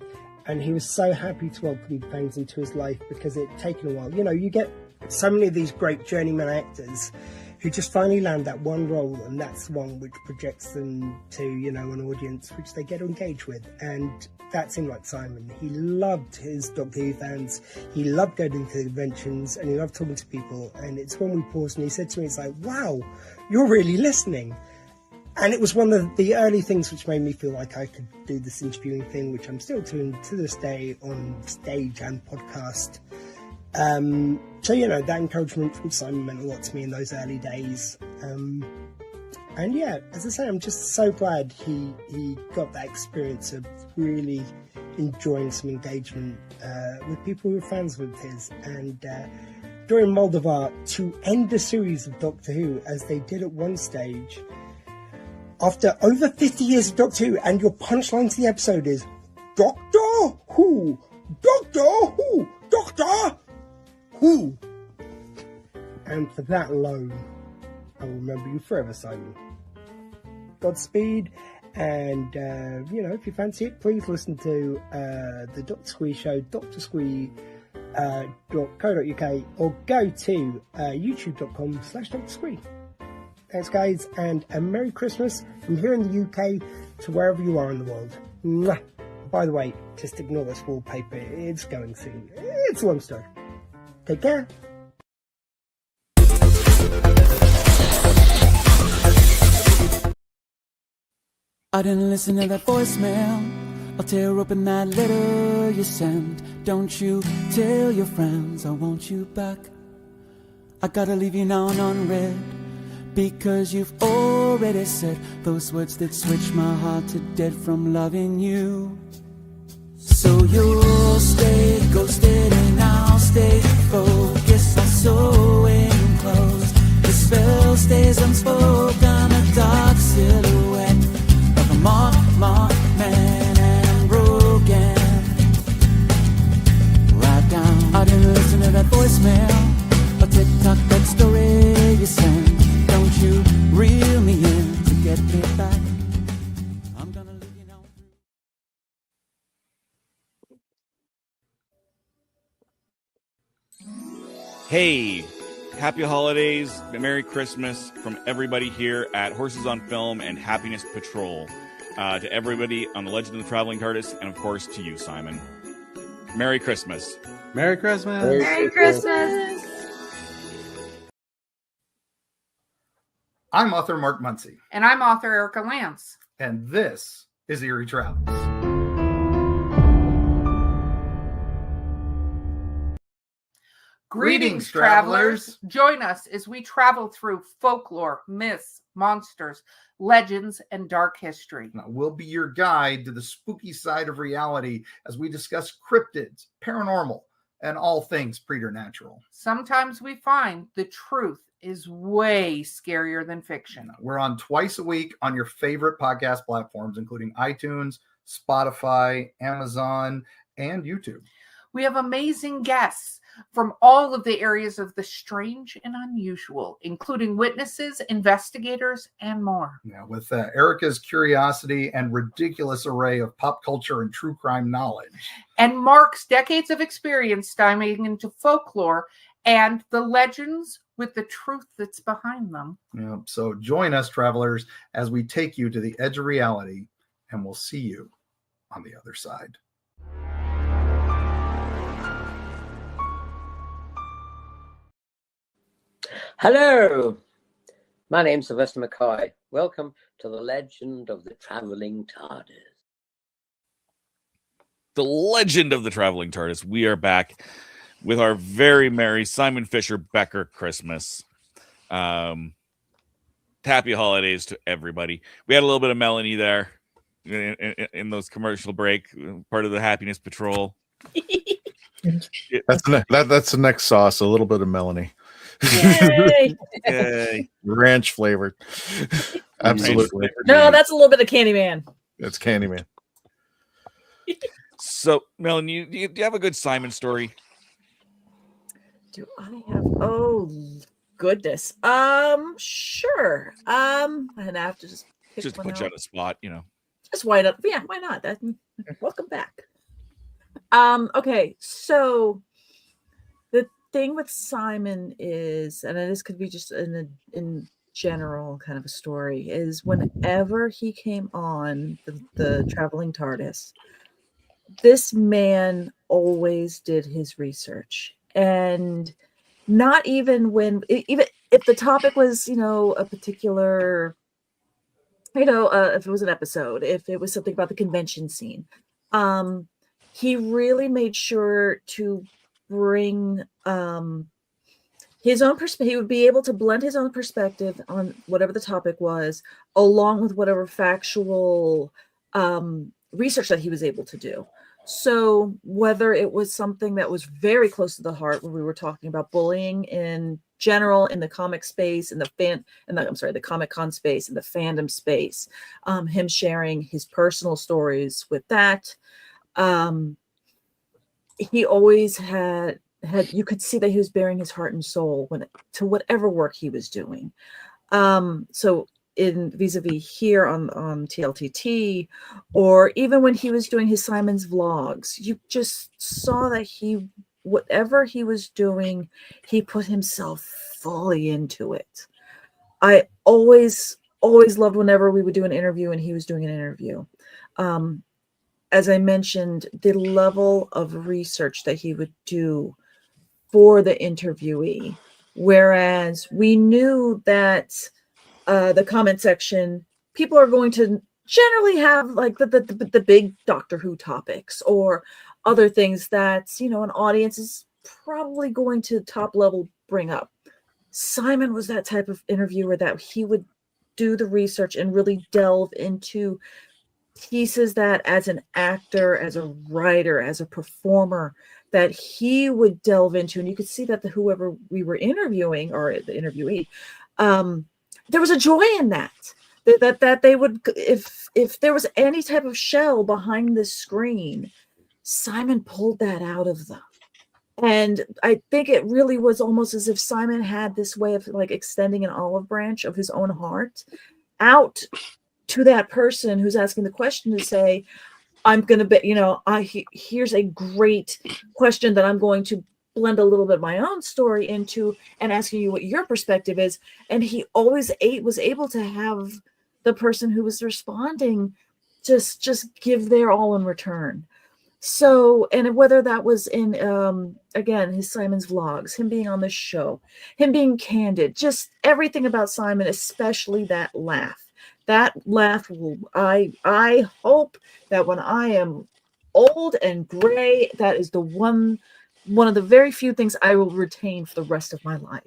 Speaker 12: And he was so happy to welcome fans into his life because it had taken a while. You know, you get so many of these great journeyman actors who just finally land that one role, and that's the one which projects them to, you know, an audience which they get to engage with. And that seemed like Simon. He loved his Doctor Who fans. He loved going to conventions, and he loved talking to people. And it's when we paused and he said to me, it's like, wow, you're really listening. And it was one of the early things which made me feel like I could do this interviewing thing, which I'm still doing to this day on stage and podcast. So, you know, that encouragement from Simon meant a lot to me in those early days. And yeah, as I say, I'm just so glad he got that experience of really enjoying some engagement with people who were fans with his. And during Moldovar, to end the series of Doctor Who, as they did at one stage, after over 50 years of Doctor Who, and your punchline to the episode is, Doctor Who, Doctor Who, Doctor Who. And for that alone, I will remember you forever, Simon. Godspeed, and you know, if you fancy it, please listen to the Dr. Squee show, drsquee.co.uk, or go to youtube.com/Dr. Squee. Thanks, guys, and a Merry Christmas from here in the UK to wherever you are in the world. Mwah. By the way, just ignore this wallpaper. It's going soon. It's a long story. Take care.
Speaker 13: I didn't listen to that voicemail. I'll tear open that letter you sent. Don't you tell your friends I want you back. I gotta leave you now unread, because you've already said those words that switch my heart to dead from loving you. So you'll stay ghosted and I'll stay focused. I'll sew in close. The spell stays unspoken, a dark silhouette of a marked man and broken. Right down. I didn't listen to that voicemail or TikTok that story you sent. Don't you reel me in to get me back. I'm gonna leave you now.
Speaker 3: Hey, happy holidays, Merry Christmas from everybody here at Horses on Film and Happiness Patrol. To everybody on the Legend of the Traveling TARDIS, and of course to you, Simon. Merry Christmas.
Speaker 5: Merry Christmas.
Speaker 7: Merry Christmas.
Speaker 4: I'm author Mark Muncy.
Speaker 14: And I'm author Erica Lance.
Speaker 4: And this is Eerie Travels.
Speaker 14: Greetings, travelers. Join us as we travel through folklore, myths, monsters, legends, and dark history.
Speaker 4: Now, we'll be your guide to the spooky side of reality as we discuss cryptids, paranormal, and all things preternatural.
Speaker 14: Sometimes we find the truth is way scarier than fiction.
Speaker 4: We're on twice a week on your favorite podcast platforms, including iTunes, Spotify, Amazon, and YouTube.
Speaker 14: We have amazing guests from all of the areas of the strange and unusual, including witnesses, investigators, and more.
Speaker 4: Now, with Erica's curiosity and ridiculous array of pop culture and true crime knowledge.
Speaker 14: And Mark's decades of experience diving into folklore and the legends with the truth that's behind them.
Speaker 4: Yeah, so join us, travelers, as we take you to the edge of reality, and we'll see you on the other side.
Speaker 15: Hello, my name's Sylvester McCoy. Welcome to the Legend of the Traveling TARDIS.
Speaker 3: The Legend of the Traveling TARDIS. We are back with our very merry Simon Fisher Becker Christmas. Happy holidays to everybody. We had a little bit of Melanie there in those commercial break, part of the Happiness Patrol.
Speaker 4: That's the next sauce, a little bit of Melanie.
Speaker 7: Yay.
Speaker 3: Yay.
Speaker 4: Ranch flavored. Absolutely.
Speaker 8: No, that's a little bit of Candyman.
Speaker 4: That's Candyman.
Speaker 3: So, Melanie, do you have a good Simon story?
Speaker 8: Do I have? Oh goodness. Sure. And I have to just pick
Speaker 3: Just to
Speaker 8: one
Speaker 3: put you
Speaker 8: out.
Speaker 3: on the spot, you know.
Speaker 8: Just why not? Yeah, why not? That. Welcome back. Okay, so the thing with Simon is, and this could be just in general kind of a story, is whenever he came on the traveling TARDIS, this man always did his research. And not even even if the topic was, a particular, if it was an episode, if it was something about the convention scene, he really made sure to bring his own perspective. He would be able to blend his own perspective on whatever the topic was, along with whatever factual research that he was able to do. So whether it was something that was very close to the heart, when we were talking about bullying in general in the comic space, in the Comic Con space, in the fandom space, him sharing his personal stories with that, he always had you could see that he was bearing his heart and soul to whatever work he was doing. So in vis-a-vis here on TLTT, or even when he was doing his Simon's vlogs, you just saw that whatever he was doing, he put himself fully into it. I always loved whenever we would do an interview and he was doing an interview. As I mentioned, the level of research that he would do for the interviewee, whereas we knew that the comment section, people are going to generally have like the big Doctor Who topics or other things that an audience is probably going to top level bring up. Simon was that type of interviewer that he would do the research and really delve into pieces that, as an actor, as a writer, as a performer, that he would delve into. And you could see that whoever we were interviewing, or the interviewee, there was a joy in that they would, if there was any type of shell behind the screen, Simon pulled that out of them. And I think it really was almost as if Simon had this way of like extending an olive branch of his own heart out to that person who's asking the question, to say, I'm going to bet, here's a great question that I'm going to blend a little bit of my own story into and asking you what your perspective is. And he always was able to have the person who was responding just give their all in return. So, and whether that was in, again, his Simon's vlogs, him being on the show, him being candid, just everything about Simon, especially that laugh. That laugh I hope that when I am old and gray, that is the one of the very few things I will retain for the rest of my life,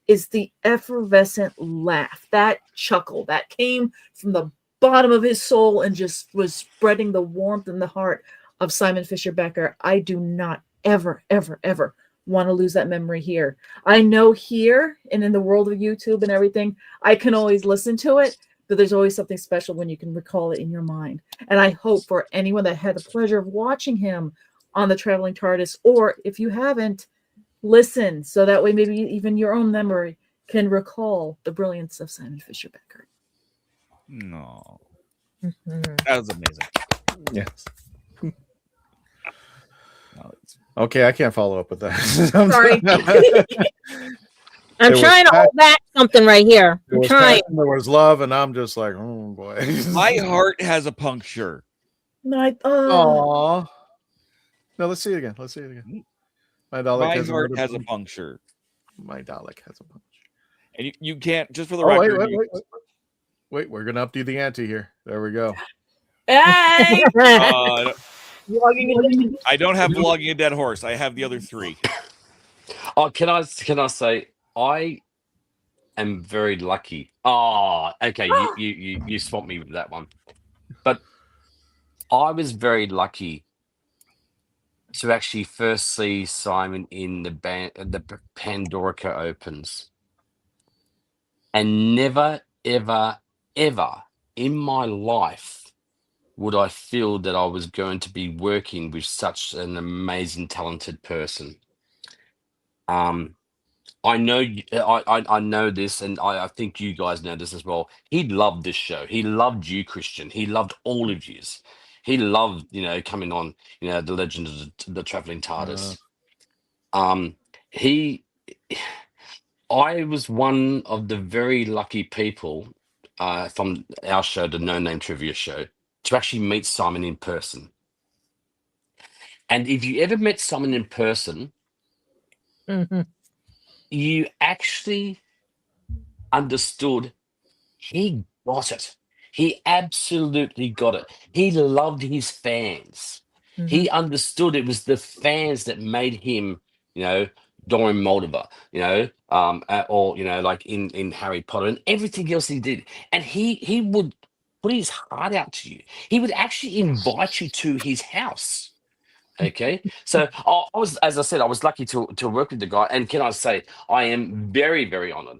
Speaker 8: is the effervescent laugh, that chuckle that came from the bottom of his soul and just was spreading the warmth in the heart of Simon Fisher Becker. I do not ever, ever, ever want to lose that memory here. I know here and in the world of YouTube and everything, I can always listen to it, but there's always something special when you can recall it in your mind. And I hope for anyone that had the pleasure of watching him on the Traveling TARDIS, or if you haven't, listen, so that way maybe even your own memory can recall the brilliance of Simon Fisher Becker.
Speaker 3: No.
Speaker 8: Mm-hmm.
Speaker 3: That was amazing.
Speaker 4: Yes. Okay, I can't follow up with that.
Speaker 7: Sorry. I'm trying to hold back something right here.
Speaker 4: There was
Speaker 7: trying.
Speaker 4: passion, there was love, and I'm just like, oh boy.
Speaker 3: My heart has a puncture.
Speaker 4: Aww. No, let's see it again. My Dalek
Speaker 3: My
Speaker 4: has
Speaker 3: heart
Speaker 4: another
Speaker 3: has a puncture.
Speaker 4: My Dalek has a puncture.
Speaker 3: And you can't, just for the
Speaker 4: Oh,
Speaker 3: record.
Speaker 4: wait, we're gonna updo the ante here. There we go.
Speaker 8: Hey!
Speaker 3: I don't have Vlogging a Dead Horse. I have the other three.
Speaker 9: Oh, can I say I am very lucky. Oh, okay. You swamped me with that one. But I was very lucky to actually first see Simon in the Pandorica Opens, and never, ever, ever in my life would I feel that I was going to be working with such an amazing, talented person. I know I know this, and I think you guys know this as well. He loved this show. He loved you, Christian. He loved all of yous. He loved, coming on, the Legend of the Traveling TARDIS. He, I was one of the very lucky people from our show, the No Name Trivia Show, to actually meet Simon in person. And if you ever met Simon in person, you actually understood he got it. He absolutely got it. He loved his fans. He understood it was the fans that made him, Dorian Moldiver, or like in Harry Potter and everything else he did. And he would put his heart out to you. He would actually invite you to his house. Okay, so I was, as I said, I was lucky to work with the guy, and can I say, I am very, very honored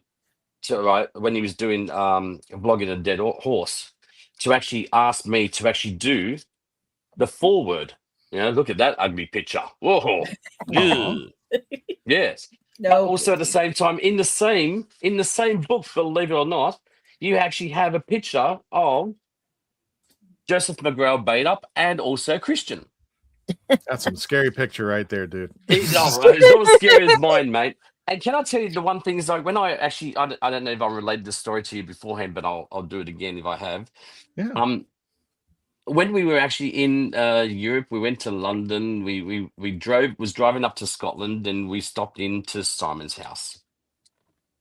Speaker 9: to when he was doing vlogging a dead horse, to actually ask me to actually do the foreword. Look at that ugly picture. Whoa, Ew. Yes.
Speaker 8: No,
Speaker 9: But also at the same time, in the same book, believe it or not, you actually have a picture of Joseph McGrail Baitup and also Christian.
Speaker 4: That's some scary picture right there, dude.
Speaker 9: It's not as scary as mine, mate. And can I tell you the one thing is, like, when I actually, I don't know if I relayed this story to you beforehand, but I'll do it again if I have.
Speaker 4: Yeah.
Speaker 9: When we were actually in Europe, we went to London. We was driving up to Scotland, and we stopped into Simon's house,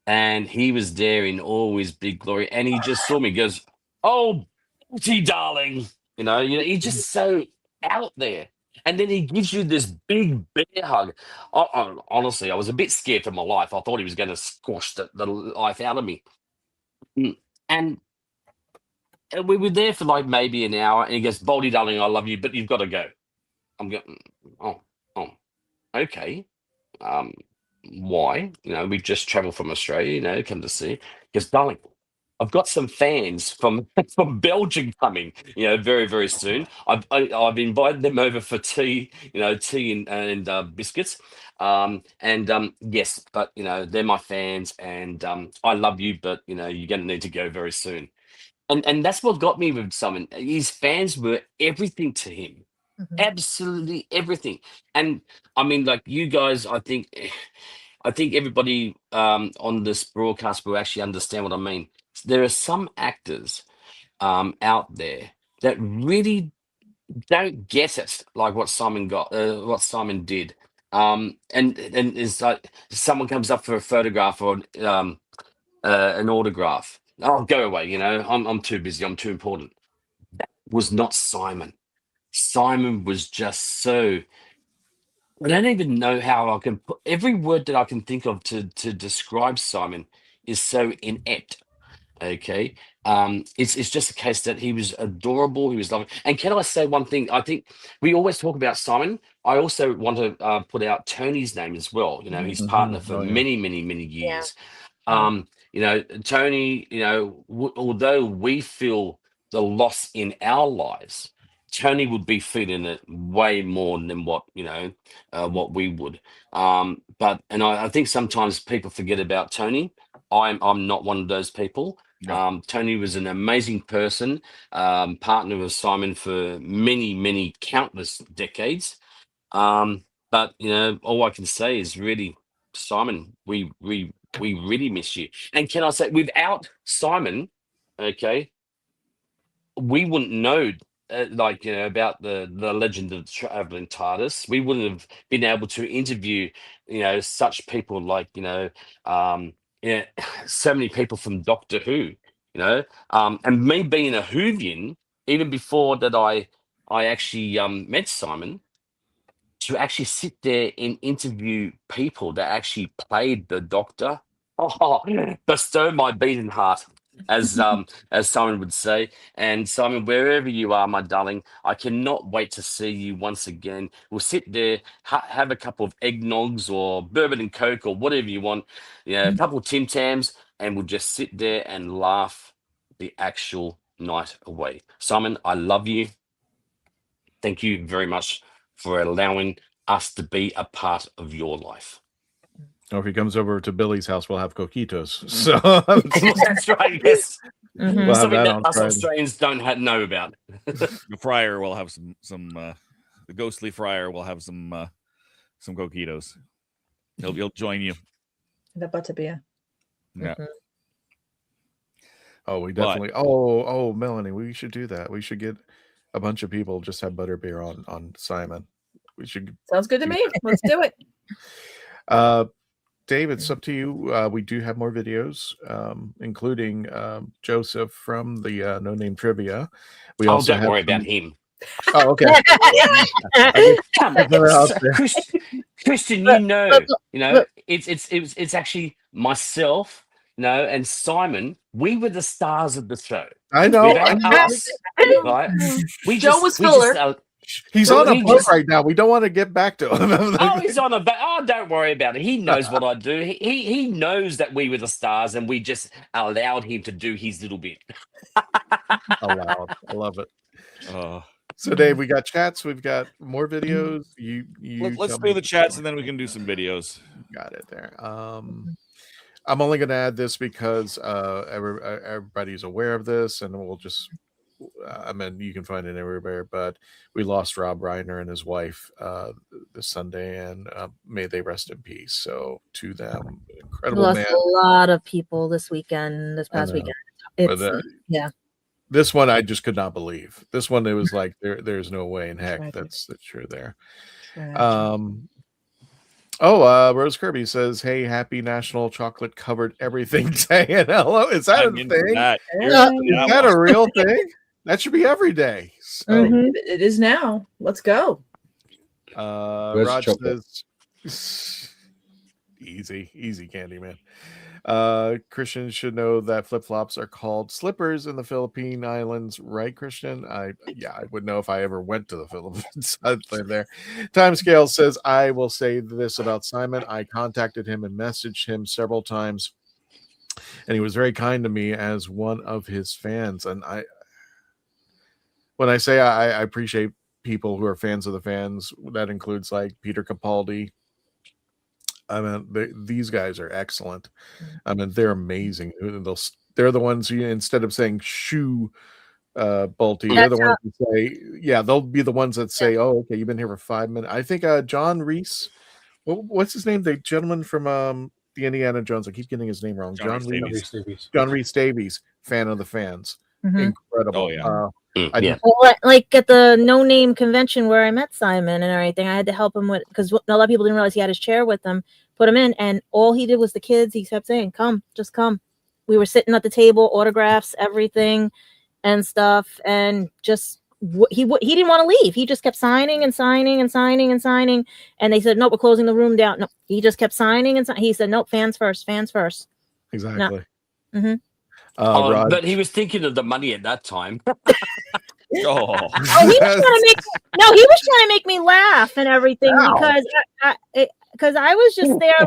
Speaker 9: and he was there in all his big glory, and he just saw me, goes, "Oh, Betty, darling," he's just so out there. And then he gives you this big bear hug. Honestly, I was a bit scared for my life. I thought he was going to squash the life out of me. And we were there for like maybe an hour, and he goes, "Baldy, darling, I love you, but you've got to go." I'm going, oh, okay. Why? We've just traveled from Australia, come to see. Because, darling, I've got some fans from from Belgium coming, very, very soon. I've invited them over for tea, tea and biscuits. Yes, but they're my fans, and I love you, but you're going to need to go very soon. And that's what got me with Simon. His fans were everything to him, absolutely everything. And I mean, like you guys, I think everybody on this broadcast will actually understand what I mean. There are some actors out there that really don't get it, like what Simon got, what Simon did. And it's like someone comes up for a photograph or an autograph. Oh, go away! I'm too busy. I'm too important. That was not Simon. Simon was just so. I don't even know how I can put every word that I can think of to describe Simon is so inept. Okay. It's just a case that he was adorable, he was loving. And can I say one thing? I think we always talk about Simon. I also want to put out Tony's name as well, his partner for
Speaker 4: Oh, yeah.
Speaker 9: many, many, many years. Tony, although we feel the loss in our lives, Tony would be feeling it way more than what we would. I think sometimes people forget about Tony. I'm not one of those people. Tony was an amazing person, partner with Simon for many, many countless decades. But all I can say is really, Simon, we really miss you. And can I say, without Simon, okay, we wouldn't know about the legend of the traveling TARDIS. We wouldn't have been able to interview such people like so many people from Doctor Who, and me being a Whovian, even before that I actually met Simon, to actually sit there and interview people that actually played the Doctor. Oh, bestow my beating heart, as Simon would say. And Simon, wherever you are, my darling, I cannot wait to see you once again. We'll sit there, have a couple of eggnogs or bourbon and coke or whatever you want, a couple of Tim Tams, and we'll just sit there and laugh the actual night away. Simon, I love you. thank you very much for allowing us to be a part of your life.
Speaker 4: Or if he comes over to Billy's house, we'll have coquitos. So
Speaker 9: That's right. Yes,
Speaker 4: we'll have
Speaker 9: something
Speaker 4: that
Speaker 9: that
Speaker 4: on
Speaker 9: us
Speaker 4: Friday.
Speaker 9: Australians don't know about.
Speaker 3: The friar will have some the ghostly friar will have some coquitos. He'll join you.
Speaker 8: The butterbeer.
Speaker 3: Yeah.
Speaker 4: Oh, we definitely. Oh, Melanie, we should do that. We should get a bunch of people just have butterbeer on Simon. We should.
Speaker 8: Sounds good to me. Let's do it.
Speaker 4: Dave, it's up to you. We do have more videos, including Joseph from the No Name Trivia. We also
Speaker 9: don't
Speaker 4: have
Speaker 9: worry about him.
Speaker 4: Oh, okay.
Speaker 9: Come on, Christian, you know, it's actually myself, and Simon. We were the stars of the show.
Speaker 4: I know.
Speaker 9: Without us, right?
Speaker 4: He's on a boat right now. We don't want to get back to him.
Speaker 9: He's on a boat. Oh, don't worry about it. He knows what I do. He knows that we were the stars, and we just allowed him to do his little bit.
Speaker 4: Allowed. I love it. So, Dave, we got chats. We've got more videos.
Speaker 3: Let's do the chats, and then we can do some videos.
Speaker 4: Got it there. I'm only going to add this because everybody's aware of this, and we'll just. I mean, you can find it everywhere, but we lost Rob Reiner and his wife this Sunday, and may they rest in peace. So, to them, incredible
Speaker 7: lost
Speaker 4: man.
Speaker 7: a lot of people this past weekend. It's, yeah.
Speaker 4: This one I just could not believe. This one, it was like there's no way in heck that's true there. Rose Kirby says, "Hey, happy National Chocolate Covered Everything Day." And hello, is that a thing? Is that a real thing? That should be every day. So.
Speaker 8: It is now. Let's go.
Speaker 4: Raj says, easy candy, man. Christian should know that flip-flops are called slippers in the Philippine Islands, right, Christian? I would know if I ever went to the Philippines. I'd live there. Timescale says, I will say this about Simon. I contacted him and messaged him several times, and he was very kind to me as one of his fans. And when I say I appreciate people who are fans of the fans, that includes like Peter Capaldi. I mean, these guys are excellent. I mean, they're amazing. They're the ones who, instead of saying shoe Balti, they're the ones who say, they'll be the ones that say, oh, okay, you've been here for 5 minutes. I think John Reese, what's his name? The gentleman from the Indiana Jones. I keep getting his name wrong. John Reese Davies, fan of the fans. Incredible.
Speaker 7: Well, like at the No Name convention where I met Simon and everything, I had to help him with, because a lot of people didn't realize he had his chair with him, put him in, and all he did was the kids. He kept saying, "Come, just come." We were sitting at the table, autographs, everything, and stuff, and just he didn't want to leave. He just kept signing and signing and signing and signing, and they said, "No, we're closing the room down." No, he just kept signing and he said, "Nope, fans first, fans first."
Speaker 4: Exactly.
Speaker 7: No.
Speaker 9: But he was thinking of the money at that time.
Speaker 7: He was trying to make me laugh and everything because I was just there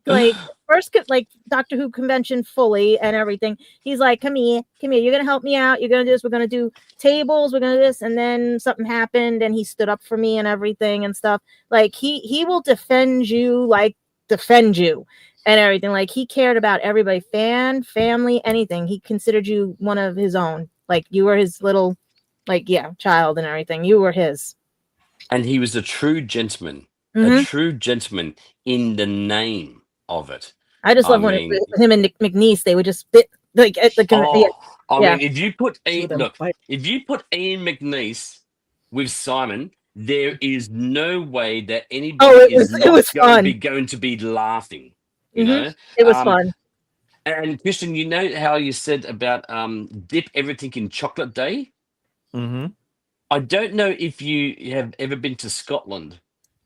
Speaker 7: like first like Doctor Who convention fully and everything. He's like, come here, you're gonna help me out, you're gonna do this, we're gonna do tables, we're gonna do this, and then something happened and he stood up for me and everything and stuff. Like he will defend you and everything. Like he cared about everybody, fan, family, anything. He considered you one of his own. Like you were his little, child and everything. You were his.
Speaker 9: And he was a true gentleman. A true gentleman in the name of it.
Speaker 7: I just love when him and Nick McNeese, they would just like at the
Speaker 9: mean, if you put Ian McNeese with Simon, there is no way that anybody is not going to be laughing. You know,
Speaker 7: it was fun.
Speaker 9: And Christian, you know how you said about dip everything in chocolate day? I don't know if you have ever been to Scotland,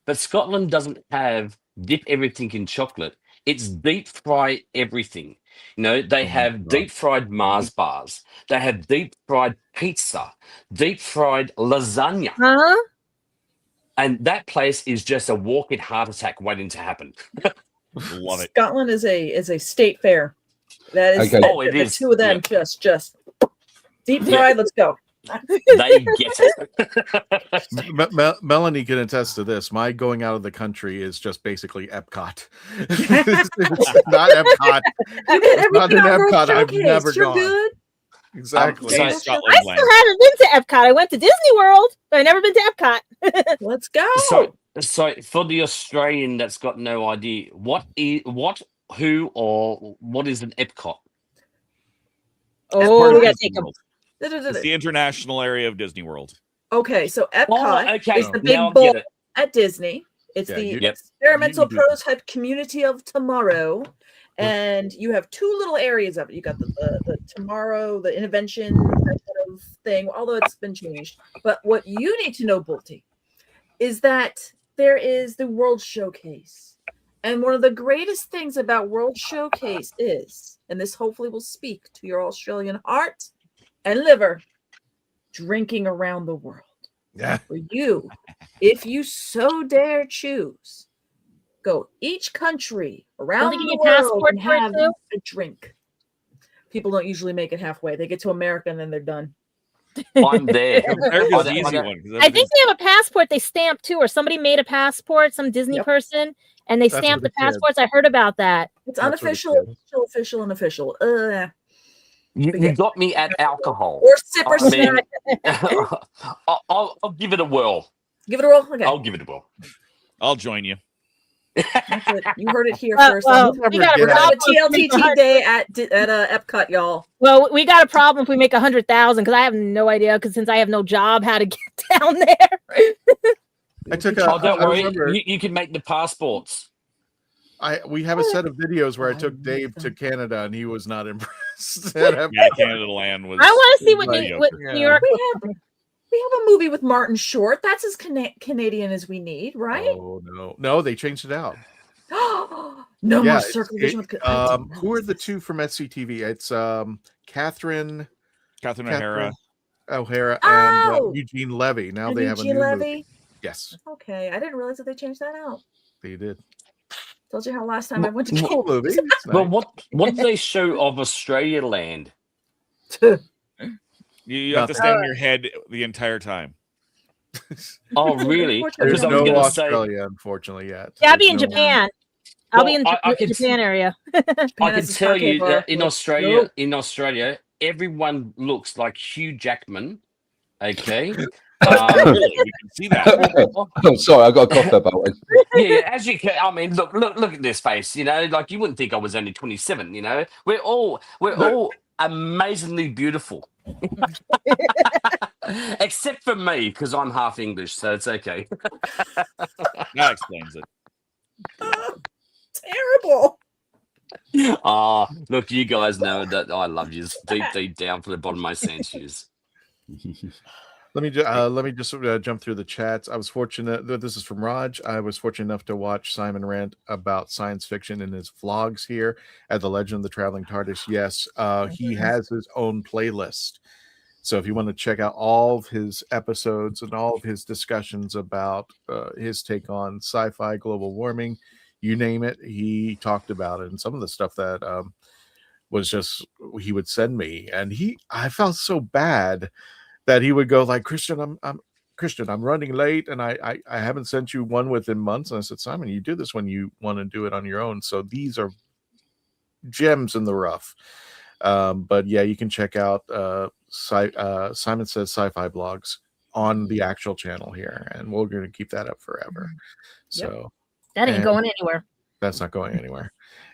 Speaker 9: but Scotland doesn't have dip everything in chocolate. It's deep fry everything. You know, they have deep fried Mars bars. They have deep fried pizza, deep fried lasagna. And that place is just a walk-in heart attack waiting to happen.
Speaker 3: Love it.
Speaker 8: Scotland is a state fair. That is
Speaker 9: it is.
Speaker 8: Two of them just deep fried. Let's go.
Speaker 9: They get it.
Speaker 4: Melanie can attest to this. My going out of the country is just basically Epcot. It's not Epcot.
Speaker 8: You get
Speaker 4: It's not
Speaker 8: everything
Speaker 4: an
Speaker 8: on World
Speaker 4: Epcot. I've
Speaker 8: Showcase.
Speaker 4: never
Speaker 8: You're
Speaker 4: gone.
Speaker 8: good.
Speaker 4: Exactly.
Speaker 7: I still haven't been to Epcot. I went to Disney World, but I've never been to Epcot.
Speaker 8: Let's go.
Speaker 9: So for the Australian that's got no idea, what is what is an Epcot?
Speaker 7: Oh, we gotta take them.
Speaker 3: It's the international area of Disney World.
Speaker 8: Okay, so Epcot
Speaker 9: okay.
Speaker 8: is the
Speaker 9: Now I
Speaker 8: big ball
Speaker 9: get it.
Speaker 8: at Disney. It's
Speaker 3: Yeah,
Speaker 8: the
Speaker 3: you-
Speaker 8: experimental
Speaker 3: you do this.
Speaker 8: prototype community of tomorrow. And you have two little areas of it. You got the tomorrow, the intervention that kind of thing, although it's been changed. But what you need to know, Bulty, is that there is the World Showcase. And one of the greatest things about World Showcase is, and this hopefully will speak to your Australian heart and liver, drinking around the world.
Speaker 4: Yeah.
Speaker 8: For you, if you so dare choose, go each country around
Speaker 7: Don't they
Speaker 8: the
Speaker 7: give you a
Speaker 8: world
Speaker 7: passport
Speaker 8: and
Speaker 7: for it
Speaker 8: have
Speaker 7: too?
Speaker 8: a drink. People don't usually make it halfway. They get to America and then they're done.
Speaker 9: I'm there.
Speaker 3: America's the easy one.
Speaker 7: I think they have a passport they stamp too, or somebody made a passport, some Disney person, and they
Speaker 8: That's
Speaker 7: stamped
Speaker 8: what
Speaker 7: the
Speaker 8: it is.
Speaker 7: passports. I heard about that.
Speaker 8: It's unofficial, official, and official.
Speaker 9: You got me at alcohol.
Speaker 8: Or sip or
Speaker 9: I mean,
Speaker 8: snack.
Speaker 9: I'll give it a whirl.
Speaker 8: Give it a roll. Okay.
Speaker 9: I'll give it a whirl.
Speaker 3: I'll join you.
Speaker 8: That's it. You heard it here
Speaker 7: Well,
Speaker 8: first.
Speaker 7: well,
Speaker 8: We
Speaker 7: we got a
Speaker 8: have a
Speaker 7: problem.
Speaker 8: TLTT day at Epcot, y'all.
Speaker 7: Well, we got a problem if we make 100,000 because I have no idea because since I have no job how to get down there.
Speaker 4: I took
Speaker 9: Oh, don't
Speaker 4: I
Speaker 9: worry.
Speaker 4: remember-
Speaker 9: You can make the passports.
Speaker 4: we have a set of videos where I took Dave to Canada and he was not impressed.
Speaker 3: Yeah, Canada Land was.
Speaker 7: I want to see what,
Speaker 3: mediocre.
Speaker 7: New York.
Speaker 8: We have a movie with Martin Short. That's as Canadian as we need, right?
Speaker 4: Oh no, they changed it out.
Speaker 8: No more
Speaker 4: it's-
Speaker 8: circle vision with.
Speaker 4: who are the two from SCTV? It's Catherine
Speaker 3: O'Hara.
Speaker 4: O'Hara and
Speaker 8: Oh!
Speaker 4: Eugene Levy. Now
Speaker 8: And
Speaker 4: they have a
Speaker 8: Eugene
Speaker 4: new
Speaker 8: Levy?
Speaker 4: movie. Yes,
Speaker 8: Okay, I didn't realize that they changed that out.
Speaker 4: they did.
Speaker 8: Told you how last time I went to
Speaker 4: Cool
Speaker 8: Canada.
Speaker 4: movie. It's
Speaker 9: Well,
Speaker 4: nice.
Speaker 9: what do they show of Australia land?
Speaker 3: You have to stand on your head the entire time.
Speaker 9: Oh, really?
Speaker 4: There's
Speaker 9: Because I was
Speaker 4: no
Speaker 9: going to say,
Speaker 4: Australia, unfortunately, yet.
Speaker 7: Yeah, I'll be in
Speaker 4: There's no-
Speaker 7: Japan. I'll be in
Speaker 9: Well, I
Speaker 7: the Japan area.
Speaker 9: I can
Speaker 8: is a
Speaker 9: tell you
Speaker 8: sake bar.
Speaker 9: that in Australia, everyone looks like Hugh Jackman. Okay.
Speaker 3: Really, we can see that.
Speaker 5: Oh, sorry, I got a cough about it.
Speaker 9: Yeah, as you can, I mean, look at this face. You know, like you wouldn't think I was only 27. You know, we're all amazingly beautiful, except for me because I'm half English, so it's okay.
Speaker 3: That explains it.
Speaker 8: Terrible.
Speaker 9: Look, you guys know that I love you deep down from the bottom of my sand shoes.
Speaker 4: Let me just jump through the chats. I was fortunate. This is from Raj. I was fortunate enough to watch Simon rant about science fiction in his vlogs here at the Legend of the Traveling TARDIS. Yes, he has his own playlist. So if you want to check out all of his episodes and all of his discussions about his take on sci-fi, global warming, you name it, he talked about it. And some of the stuff that was just he would send me, and I felt so bad that he would go like, Christian, I'm running late, and I haven't sent you one within months. And I said, Simon, you do this when you want to do it on your own. So these are gems in the rough. But yeah, you can check out Simon Says Sci-Fi blogs on the actual channel here, and we're going to keep that up forever. So
Speaker 7: That ain't going anywhere.
Speaker 4: that's not going anywhere.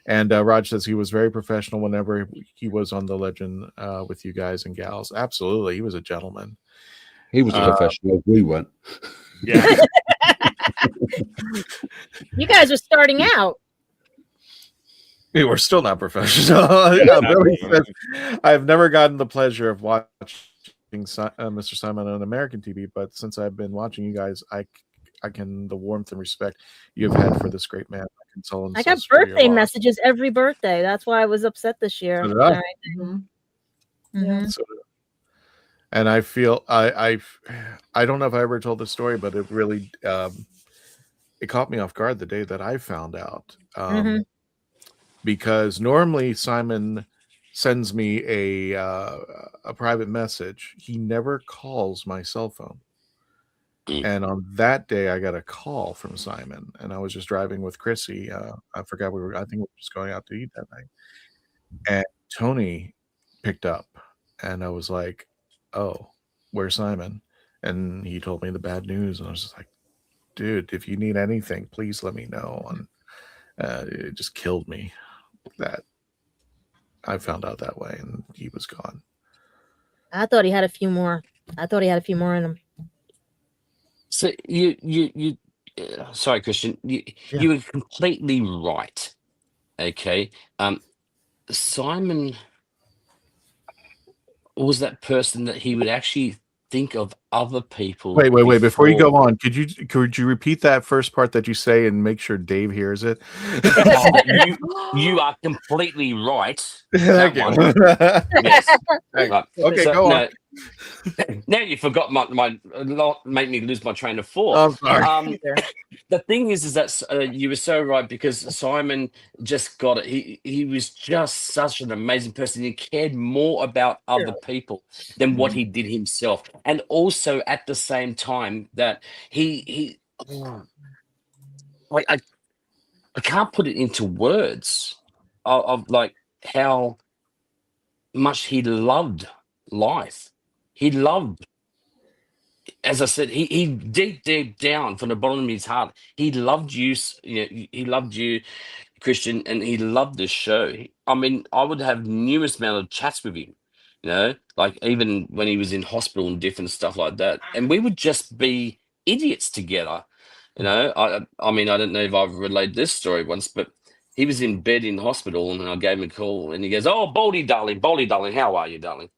Speaker 4: And Raj says he was very professional whenever he was on the Legend with you guys and gals. Absolutely, he was a gentleman.
Speaker 5: He was a professional. We weren't.
Speaker 3: Yeah.
Speaker 7: You guys are starting out.
Speaker 4: We were still not professional.
Speaker 3: Yeah,
Speaker 4: Billy says, I've never gotten the pleasure of watching Mr. Simon on American TV, but since I've been watching you guys, I can the warmth and respect you have had for this great man. I console and
Speaker 7: I got
Speaker 4: suss for your
Speaker 7: birthday
Speaker 4: loss.
Speaker 7: messages every birthday. That's why I was upset this year.
Speaker 4: So did I.
Speaker 7: All right. Mhm.
Speaker 4: So, and I feel I don't know if I ever told the story, but it really it caught me off guard the day that I found out.
Speaker 7: Mhm.
Speaker 4: Because normally Simon sends me a private message. He never calls my cell phone. And on that day, I got a call from Simon, and I was just driving with Chrissy. I forgot I think we were just going out to eat that night. And Tony picked up, and I was like, "Oh, where's Simon?" And he told me the bad news, and I was just like, "Dude, if you need anything, please let me know." And it just killed me that I found out that way, and he was gone.
Speaker 7: I thought he had a few more. In him.
Speaker 9: So you sorry, Christian, you were completely right. Okay. Simon was that person that he would actually think of other people.
Speaker 4: Wait. Before you go on, could you repeat that first part that you say and make sure Dave hears it?
Speaker 9: you are completely right.
Speaker 4: Thank you.
Speaker 9: Yes.
Speaker 4: Right. Okay, so, go on.
Speaker 9: Now you forgot make me lose my train of thought.
Speaker 4: I'm sorry.
Speaker 9: The thing is that you were so right, because Simon just got it. He was just such an amazing person. He cared more about other people than what he did himself, and also at the same time that I can't put it into words of like how much he loved life. He loved, as I said, he deep down from the bottom of his heart, he loved you. He loved you, Christian, and he loved the show. I mean, I would have numerous amount of chats with him, like even when he was in hospital and different stuff like that, and we would just be idiots together. I mean, I don't know if I've relayed this story once, but he was in bed in hospital, and I gave him a call, and he goes, "Oh, Baldy, darling, how are you, darling?"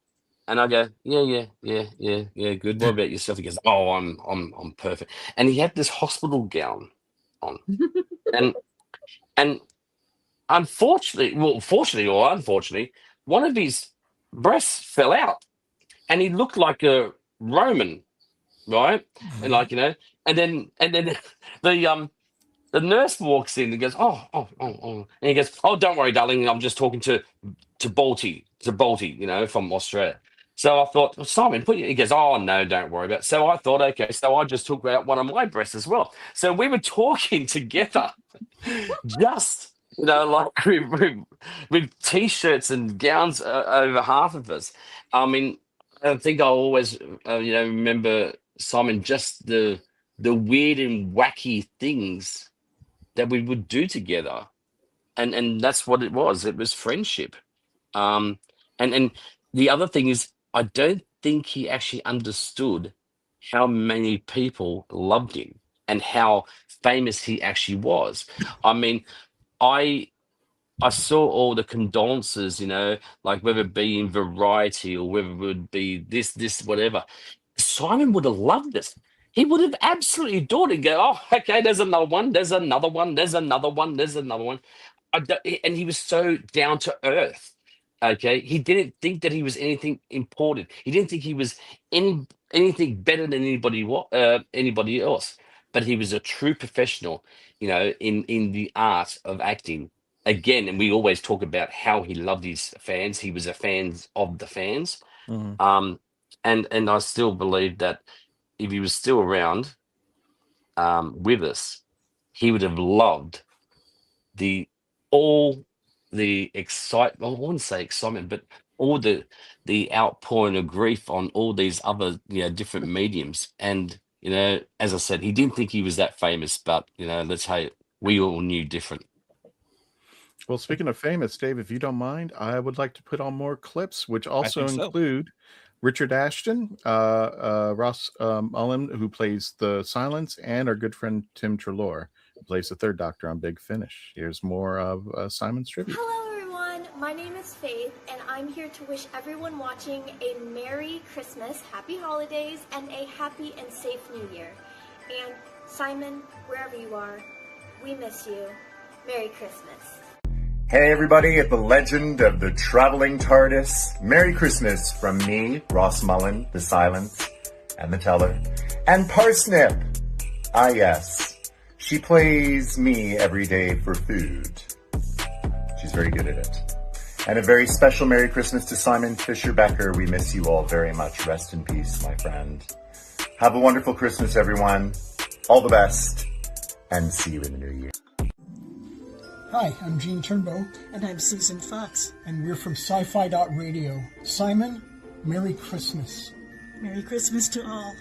Speaker 9: And I go, yeah, good. What about yourself? He goes, "Oh, I'm perfect." And he had this hospital gown on, and fortunately or unfortunately, one of his breasts fell out, and he looked like a Roman, right? And and then the nurse walks in and goes, oh, and he goes, "Oh, don't worry, darling, I'm just talking to Balti, from Australia." So I thought, "Well, Simon, he goes, "Oh, no, don't worry about it." So I thought, okay, so I just took out one of my breasts as well. So we were talking together, just, like with T-shirts and gowns over half of us. I mean, I think I always, remember Simon, just the weird and wacky things that we would do together. And that's what it was. It was friendship. And the other thing is, I don't think he actually understood how many people loved him and how famous he actually was. I mean, I saw all the condolences, like whether it be in Variety or whether it would be this, whatever. Simon would have loved this. He would have absolutely adored it. Go, "Oh, okay, there's another one, there's another one, there's another one, there's another one." And he was so down to earth. Okay, he didn't think that he was anything important. He didn't think he was anything better than anybody else. But he was a true professional, in the art of acting. Again, and we always talk about how he loved his fans. He was a fan of the fans.
Speaker 4: Mhm.
Speaker 9: And I still believe that if he was still around with us, he would have loved all the excitement. I wouldn't say excitement, but all the outpouring of grief on all these other different mediums. And as I said, he didn't think he was that famous, but let's say we all knew different.
Speaker 4: Well, speaking of famous, Dave, if you don't mind, I would like to put on more clips, which also
Speaker 3: think so.
Speaker 4: include Richard Ashton, Ross Mullen, who plays the Silence, and our good friend Tim Treloar, who plays the Third Doctor on Big Finish. Here's more of Simon's tribute.
Speaker 16: Hello, everyone. My name is Faith, and I'm here to wish everyone watching a Merry Christmas, Happy Holidays, and a happy and safe New Year. And Simon, wherever you are, we miss you. Merry Christmas.
Speaker 17: Hey everybody at the Legend of the Traveling TARDIS. Merry Christmas from me, Ross Mullen, the Silence, and the Teller, and Parsnip. Ah yes, she plays me every day for food. She's very good at it. And a very special Merry Christmas to Simon Fisher Becker. We miss you all very much. Rest in peace, my friend. Have a wonderful Christmas, everyone. All the best, and see you in the new year.
Speaker 18: Hi, I'm Gene Turnbow.
Speaker 19: And I'm Susan Fox.
Speaker 18: And we're from Sci-Fi.radio. Simon, Merry Christmas.
Speaker 19: Merry Christmas to all.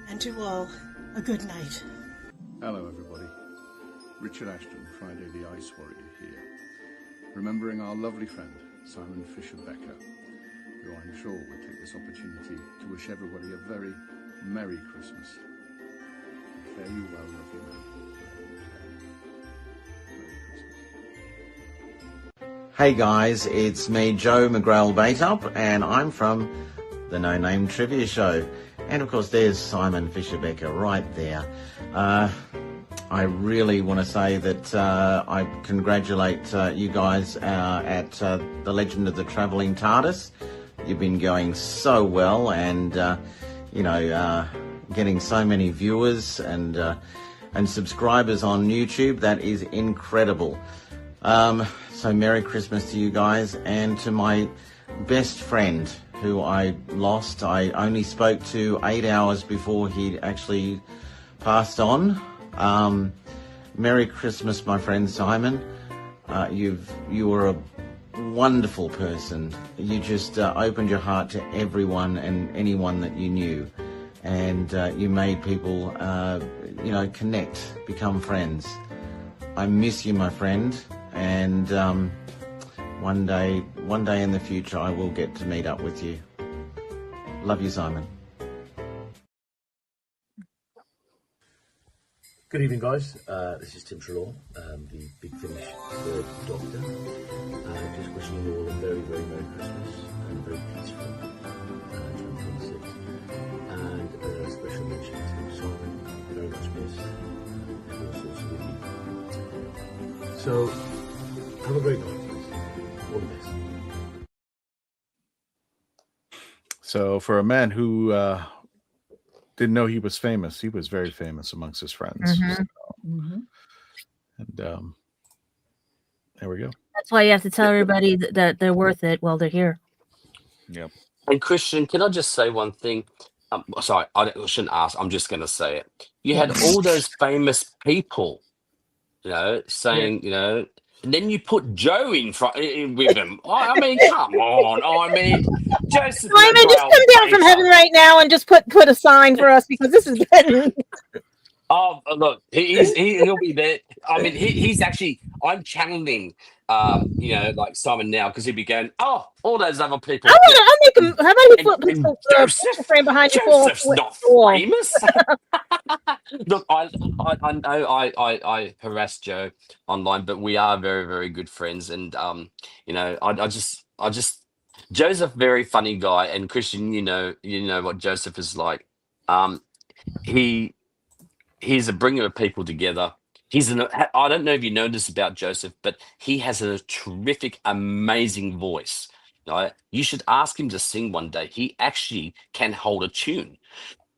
Speaker 19: And to all, a good night.
Speaker 20: Hello, everybody. Richard Ashton, Friday the Ice Warrior here. Remembering our lovely friend, Simon Fisher Becker, who I'm sure will take this opportunity to wish everybody a very Merry Christmas. And fare you well, lovely man.
Speaker 21: Hey guys, it's me, Joe McGrail Baitup, and I'm from the No Name Trivia Show. And of course, there's Simon Fisher Becker right there. I really want to say that I congratulate you guys at the Legend of the Travelling TARDIS. You've been going so well, and getting so many viewers and subscribers on YouTube. That is incredible. So Merry Christmas to you guys, and to my best friend who I lost. I only spoke to 8 hours before he actually passed on. Merry Christmas, my friend Simon. You were a wonderful person. You just opened your heart to everyone and anyone that you knew, and you made people, connect, become friends. I miss you, my friend, and one day in the future I will get to meet up with you. Love you, Simon.
Speaker 22: Good evening, guys. This is Tim Trelaw, the Big Finish third Doctor. Just wishing you all a very, very Merry Christmas and a very peaceful 2026. And a special mention to Simon, very much missed, and also to with you. So, have a great night, guys. All the best.
Speaker 4: So, for a man who didn't know he was famous, he was very famous amongst his friends.
Speaker 7: Mhm.
Speaker 4: So,
Speaker 8: Mm-hmm.
Speaker 4: and there we go.
Speaker 7: That's why you have to tell everybody that they're worth it while they're here.
Speaker 3: Yep.
Speaker 9: And Christian, can I just say one thing? Sorry, I shouldn't ask. I'm just going to say it. You had all those famous people, saying, and then you put Joe in front with him. I mean, come on. I mean, Joseph.
Speaker 7: Simon, just
Speaker 9: McGrail
Speaker 7: come down from
Speaker 9: Baitup.
Speaker 7: heaven right now and just put a sign for us, because this is getting.
Speaker 9: Oh, look, he'll be there. I mean, he's actually. I'm channeling, like Simon now, because he'd be going, oh, all those other people.
Speaker 7: I'll make him. How about he put a
Speaker 9: Joseph?
Speaker 7: frame behind you?
Speaker 9: Joseph's not famous. Look, I know I harass Joe online, but we are very, very good friends, and I just Joe's a very funny guy, and Christian, you know what Joseph is like. He's a bringer of people together. I don't know if you know this about Joseph, but he has a terrific, amazing voice. Right? You should ask him to sing one day. He actually can hold a tune.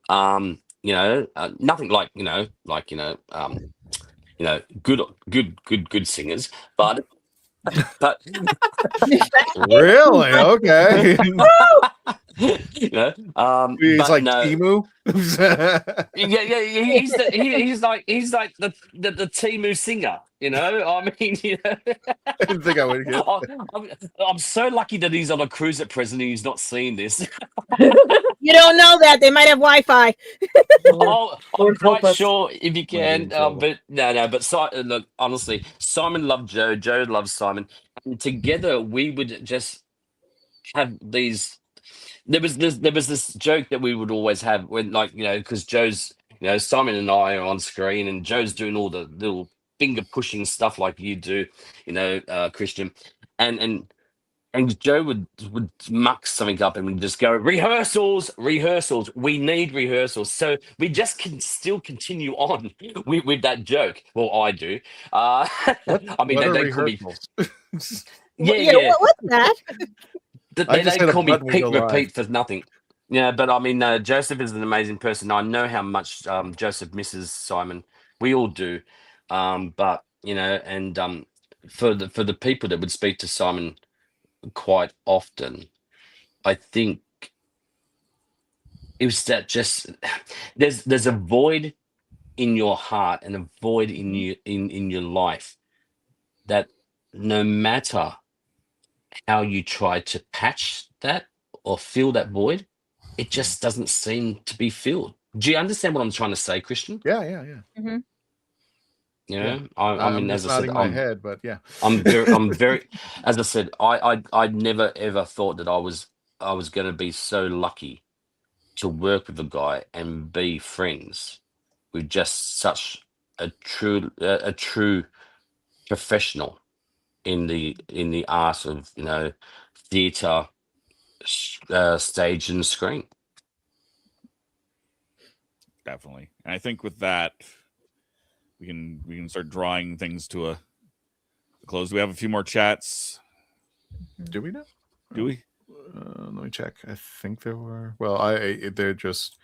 Speaker 9: Nothing like good singers, but
Speaker 4: Really? Okay.
Speaker 9: He's
Speaker 4: like Timu.
Speaker 9: he's like the Timu singer. I mean,
Speaker 4: I didn't think I would get.
Speaker 9: I'm so lucky that he's on a cruise at present and he's not seeing this.
Speaker 7: You don't know that they might have Wi-Fi.
Speaker 9: I'm quite sure if you can, but no. But look, honestly, Simon loved Joe. Joe loved Simon, and together we would just have these. There was this joke that we would always have when, because Joe's, Simon and I are on screen, and Joe's doing all the little finger pushing stuff like you do, Christian, and Joe would muck something up and we'd just go, rehearsals. We need rehearsals. So we just can still continue on with that joke. Well, I do. I mean, they call me. Yeah.
Speaker 7: What's that?
Speaker 9: They call me Pete Repeat for nothing. Yeah, but I mean, Joseph is an amazing person. I know how much Joseph misses Simon. We all do. But for the people that would speak to Simon quite often, I think it was that just there's a void in your heart and a void in you in your life that no matter how you try to patch that or fill that void, it just doesn't seem to be filled. Do you understand what I'm trying to say, Christian?
Speaker 4: Yeah.
Speaker 7: Mm-hmm.
Speaker 9: You
Speaker 4: Yeah.
Speaker 9: know, I
Speaker 4: I'm
Speaker 9: mean,
Speaker 4: just
Speaker 9: as I said,
Speaker 4: nodding my head, but yeah.
Speaker 9: I'm very, as I said, I never ever thought that I was going to be so lucky to work with a guy and be friends with just such a true professional in the art of theatre, stage and screen.
Speaker 3: Definitely. And I think with that, we can start drawing things to a close. Do we have a few more chats?
Speaker 4: Do we know?
Speaker 3: Do we?
Speaker 4: Let me check. I think there were. Well, they're just.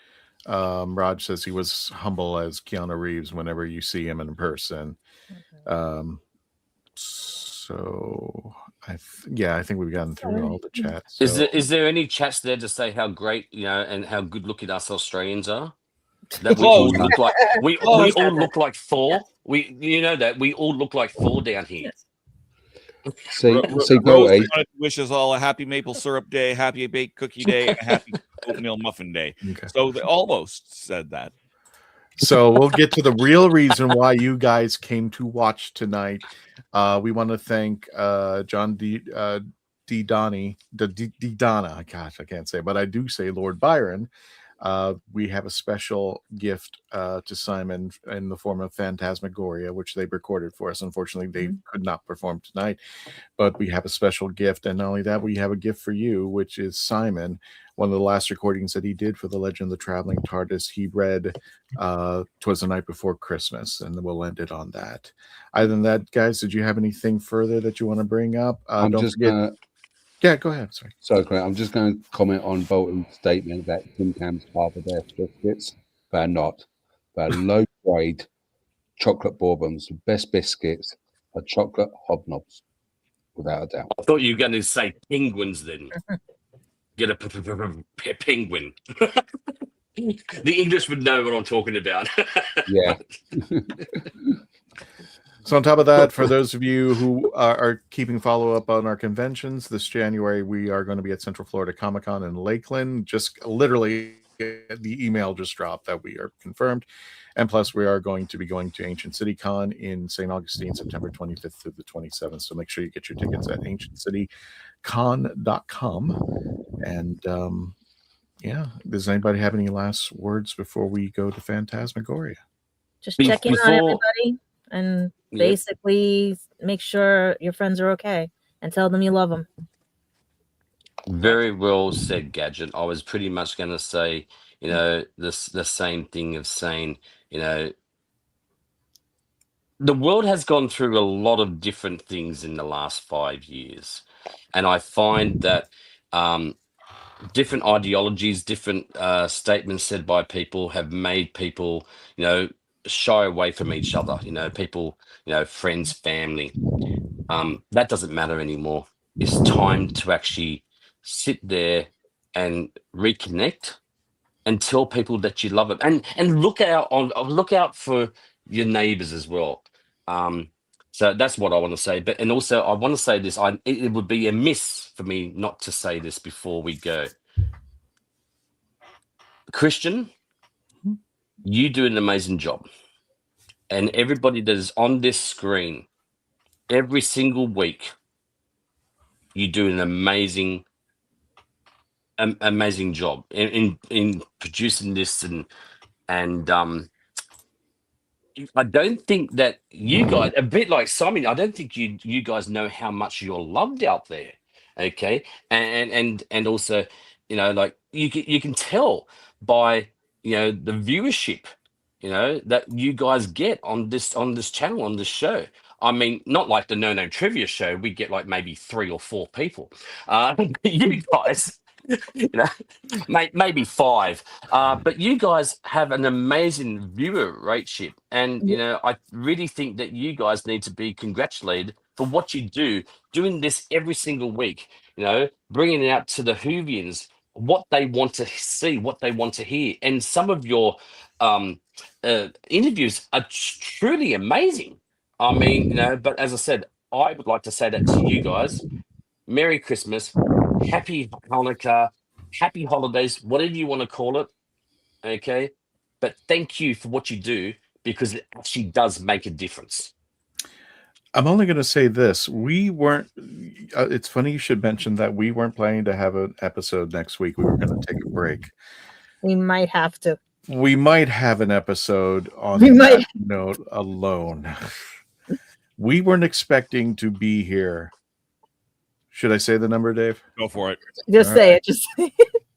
Speaker 4: Raj says he was humble as Keanu Reeves whenever you see him in person. So I think we've gotten through all the chats. So.
Speaker 9: Is there any chats there to say how great and how good looking us Australians are? That we all look like we all look like Thor. We that we all look like Thor down here.
Speaker 5: So
Speaker 3: Rose
Speaker 5: Goldie,
Speaker 3: wanted to wish us all a happy maple syrup day, happy baked cookie day, and a happy oatmeal muffin day.
Speaker 4: Okay.
Speaker 3: So they almost said that.
Speaker 4: So we'll get to the real reason why you guys came to watch tonight. We want to thank John D. Donna. Gosh, I can't say, but I do say Lord Byron. We have a special gift to Simon in the form of Phantasmagoria, which they recorded for us. Unfortunately, they could not perform tonight, but we have a special gift. And not only that, we have a gift for you, which is Simon. One of the last recordings that he did for the Legend of the Traveling TARDIS, he read 'Twas the Night Before Christmas, and we'll end it on that. Other than that, guys, did you have anything further that you want to bring up?
Speaker 5: I'm
Speaker 4: don't
Speaker 5: just
Speaker 4: forget.
Speaker 5: gonna.
Speaker 4: Yeah, go ahead.
Speaker 5: Sorry, Craig. I'm just going to comment on Bolton's statement that Tim Cam's father their biscuits. They're not. They're low grade chocolate bourbons. The best biscuits are chocolate hobnobs, without a doubt.
Speaker 9: I thought you were going to say penguins then. Get a penguin. The English would know what I'm talking about.
Speaker 5: Yeah.
Speaker 4: So on top of that, for those of you who are keeping follow-up on our conventions, this January we are going to be at Central Florida Comic-Con in Lakeland. Just literally the email just dropped that we are confirmed. And plus we are going to be going to Ancient City Con in St. Augustine, September 25th through the 27th. So make sure you get your tickets at ancientcitycon.com. And does anybody have any last words before we go to Phantasmagoria?
Speaker 7: Just check in on everybody and basically make sure your friends are okay and tell them you love them.
Speaker 9: Very well said, Gadget. I was pretty much going to say, the same thing of saying, the world has gone through a lot of different things in the last 5 years. And I find that different ideologies, different statements said by people have made people, shy away from each other, people, friends, family. That doesn't matter anymore. It's time to actually sit there and reconnect and tell people that you love them, and look out for your neighbors as well. So that's what I want to say. But and also I want to say this. It would be amiss for me not to say this before we go. Christian, you do an amazing job, and everybody that is on this screen, every single week, you do an amazing job in producing this, and I don't think that you guys, a bit like Simon, I don't think you guys know how much you're loved out there. Okay, and also, like you can tell by the viewership, that you guys get on this channel, on this show. I mean, not like the No No Trivia show. We get like maybe 3 or 4 people. You guys, maybe 5. But you guys have an amazing viewer rateship, and I really think that you guys need to be congratulated for what you do, doing this every single week, you know, bringing it out to the Whovians, what they want to see, what they want to hear. And some of your interviews are truly amazing. I mean, you know, but as I said, I would like to say that to you guys. Merry Christmas, Happy Hanukkah, Happy Holidays, whatever you want to call it. Okay. But thank you for what you do, because it actually does make a difference.
Speaker 4: I'm only going to say this. We weren't, it's funny you should mention that we weren't planning to have an episode next week. We were going to take a break.
Speaker 7: We might have to.
Speaker 4: We might have an episode on
Speaker 7: We might.
Speaker 4: that note alone. We weren't expecting to be here. Should I say the number, Dave?
Speaker 3: Go for it.
Speaker 7: Just
Speaker 4: All
Speaker 7: say
Speaker 4: right.
Speaker 7: it. Just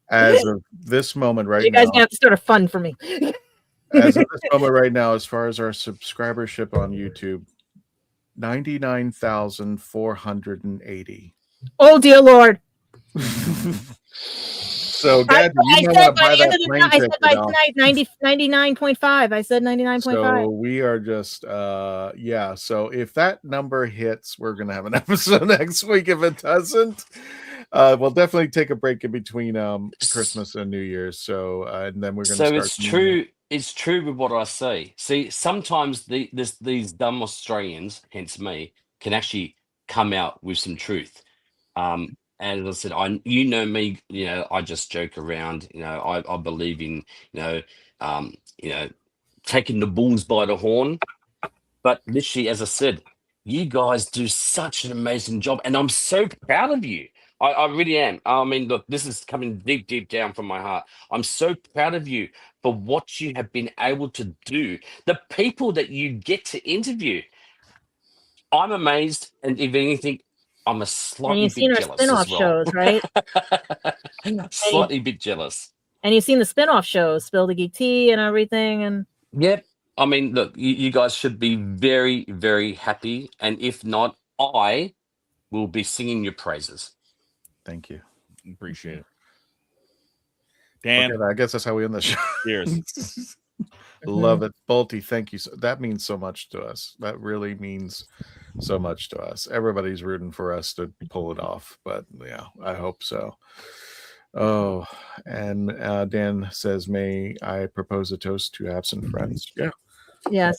Speaker 4: As of this moment right
Speaker 7: you guys
Speaker 4: now.
Speaker 7: have to start a fund for me.
Speaker 4: As of this moment right now, as far as our subscribership on YouTube, 99,480.
Speaker 7: Oh dear Lord!
Speaker 4: So, Gadget, you might want to buy that plane
Speaker 7: I said
Speaker 4: ticket
Speaker 7: by
Speaker 4: off.
Speaker 7: tonight 99.5. I said 99.5.
Speaker 4: So we are just yeah. So if that number hits, we're gonna have an episode next week. If it doesn't, we'll definitely take a break in between Christmas and New Year's. So and then we're gonna
Speaker 9: So
Speaker 4: start.
Speaker 9: it's true. It's true with what I say. See, sometimes these dumb Australians, hence me, can actually come out with some truth. And as I said, you know me, you know, I just joke around. You know, I believe in, you know, taking the bulls by the horn. But literally, as I said, you guys do such an amazing job, and I'm so proud of you. I really am. I mean, look, this is coming deep, deep down from my heart. I'm so proud of you for what you have been able to do. The people that you get to interview, I'm amazed, and if anything, I'm a
Speaker 7: And
Speaker 9: slightly
Speaker 7: you've seen
Speaker 9: bit
Speaker 7: our
Speaker 9: jealous
Speaker 7: spin-off
Speaker 9: as well.
Speaker 7: shows, right?
Speaker 9: Slightly bit jealous.
Speaker 7: And you've seen the spin-off shows, Spill the Geek Tea and everything. And
Speaker 9: Yep. I mean, look, you guys should be very, very happy. And if not, I will be singing your praises.
Speaker 4: Thank you.
Speaker 3: Appreciate it. Dan,
Speaker 4: Okay, I guess that's how we end the show.
Speaker 3: cheers.
Speaker 4: Love it. Bolty, thank you. That means so much to us. That really means so much to us. Everybody's rooting for us to pull it off, but yeah, I hope so. Oh, and Dan says, may I propose a toast to absent friends? Yeah.
Speaker 7: yes,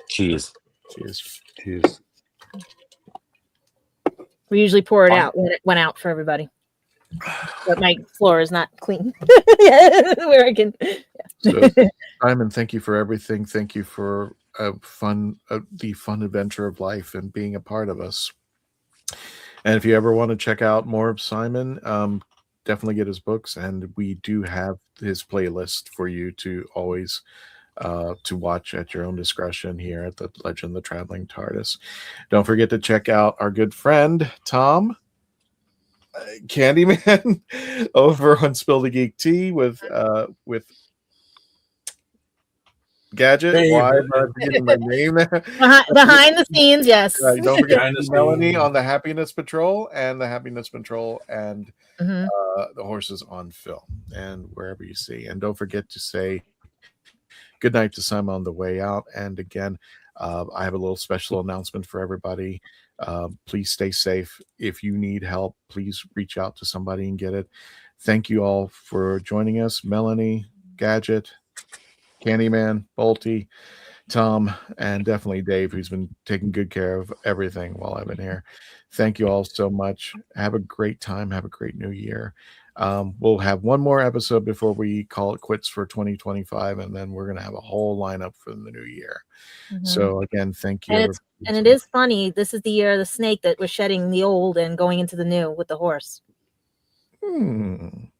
Speaker 9: Cheers.
Speaker 4: Cheers.
Speaker 5: Cheers.
Speaker 7: we usually pour it out when it went out for everybody. But my floor is not clean. Where I can.
Speaker 4: So, Simon, thank you for everything. Thank you for the fun adventure of life and being a part of us. And if you ever want to check out more of Simon, definitely get his books. And we do have his playlist for you to always to watch at your own discretion here at the Legend of the Traveling TARDIS. Don't forget to check out our good friend Tom Candyman over on Spill the Geek Tea with Gadget. Why am I forgetting my name?
Speaker 7: Behind the scenes, yes.
Speaker 4: Don't forget Melanie on the Happiness Patrol and the Happiness Patrol and
Speaker 7: Mhm.
Speaker 4: The Horses on Film and wherever you see. And don't forget to say good night to Simon on the way out. And again, I have a little special announcement for everybody. Please stay safe. If you need help, please reach out to somebody and get it. Thank you all for joining us. Melanie, Gadget, Candyman, Bolty, Tom, and definitely Dave, who's been taking good care of everything while I've been here. Thank you all so much. Have a great time. Have a great new year. We'll have one more episode before we call it quits for 2025, and then we're going to have a whole lineup for the new year.
Speaker 7: Mhm.
Speaker 4: So again, thank you.
Speaker 7: And it is funny. This is the year of the snake that was shedding the old and going into the new with the horse. And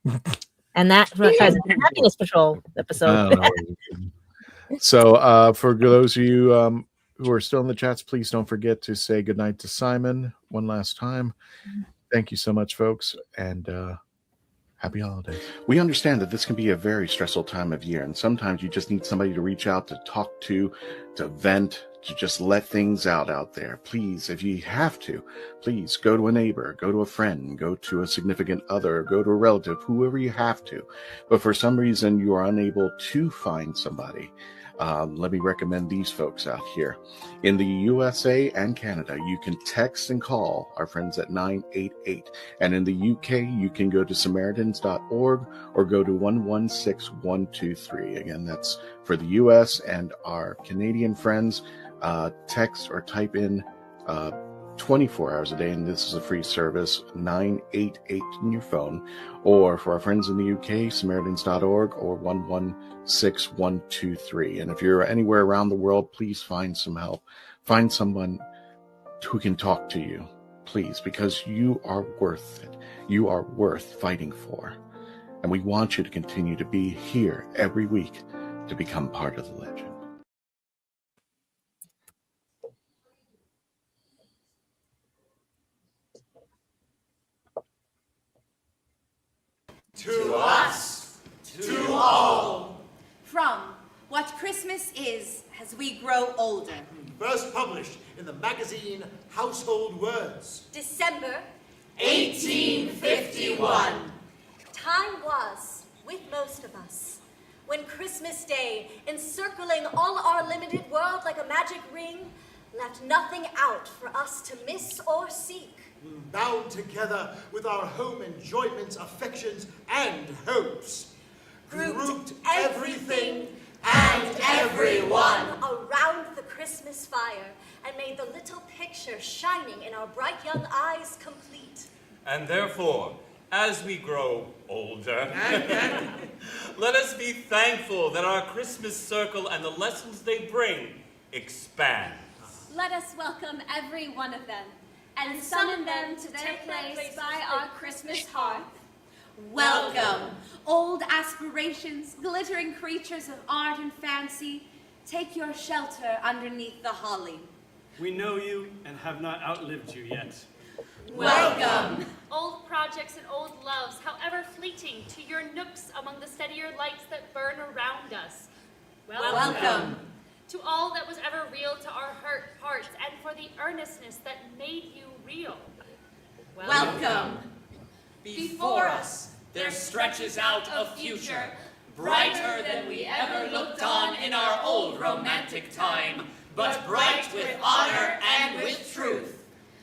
Speaker 7: that ties into the Happiness Patrol episode.
Speaker 4: So for those of you who are still in the chats, please don't forget to say goodnight to Simon one last time. Thank you so much, folks, and happy holidays.
Speaker 1: We understand that this can be a very stressful time of year, and sometimes you just need somebody to reach out, to talk to vent, to just let things out there. Please, if you have to, please go to a neighbor, go to a friend, go to a significant other, go to a relative, whoever you have to. But for some reason you are unable to find somebody, Let me recommend these folks out here. In the USA and Canada, you can text and call our friends at 988. And in the UK, you can go to Samaritans.org or go to 116123. Again, that's for the US and our Canadian friends. Text or type in 24 hours a day, and this is a free service, 988 in your phone. Or for our friends in the UK, Samaritans.org or 116123. And if you're anywhere around the world, please find some help. Find someone who can talk to you, please, because you are worth it. You are worth fighting for. And we want you to continue to be here every week to become part of the legend.
Speaker 2: To us, to all. From What Christmas Is as we grow older.
Speaker 6: First published in the magazine Household Words.
Speaker 2: December
Speaker 6: 1851.
Speaker 2: Time was, with most of us, when Christmas Day, encircling all our limited world like a magic ring, left nothing out for us to miss or seek.
Speaker 6: Bound together with our home enjoyments, affections, and hopes.
Speaker 2: Grouped everything and everyone around the Christmas fire and made the little picture shining in our bright young eyes complete.
Speaker 23: And therefore, as we grow older, let us be thankful that our Christmas circle and the lessons they bring expand.
Speaker 24: Let us welcome every one of them and summon them to their place by our Christmas hearth.
Speaker 2: Welcome, old aspirations, glittering creatures of art and fancy. Take your shelter underneath the holly.
Speaker 25: We know you and have not outlived you yet.
Speaker 2: Welcome.
Speaker 24: Old projects and old loves, however fleeting, to your nooks among the steadier lights that burn around us.
Speaker 2: Welcome.
Speaker 24: To all that was ever real to our hurt hearts and for the earnestness that made you real.
Speaker 2: Welcome.
Speaker 26: Before us, there stretches out a future, brighter than we ever looked on in our old romantic time, but bright with honor and with truth.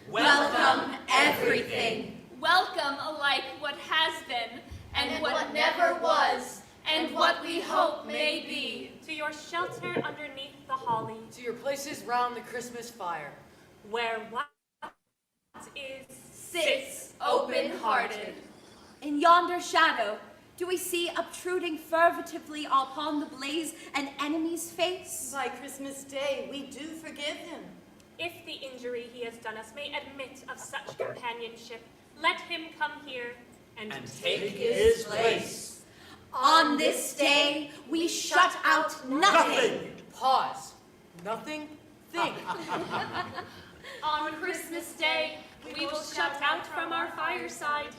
Speaker 2: Welcome everything.
Speaker 24: Welcome alike what has been, and what never was, and what we hope may be. To your shelter underneath the holly.
Speaker 27: To your places round the Christmas fire.
Speaker 24: Where what is
Speaker 2: Sits open-hearted. In yonder shadow, do we see obtruding furtively upon the blaze an enemy's face?
Speaker 27: By Christmas Day, we do forgive him.
Speaker 24: If the injury he has done us may admit of such companionship, let him come here and
Speaker 26: take his place.
Speaker 2: On this day, we shut out nothing.
Speaker 27: Pause. Nothing. Think.
Speaker 24: On Christmas Day, we will shut out from our fireside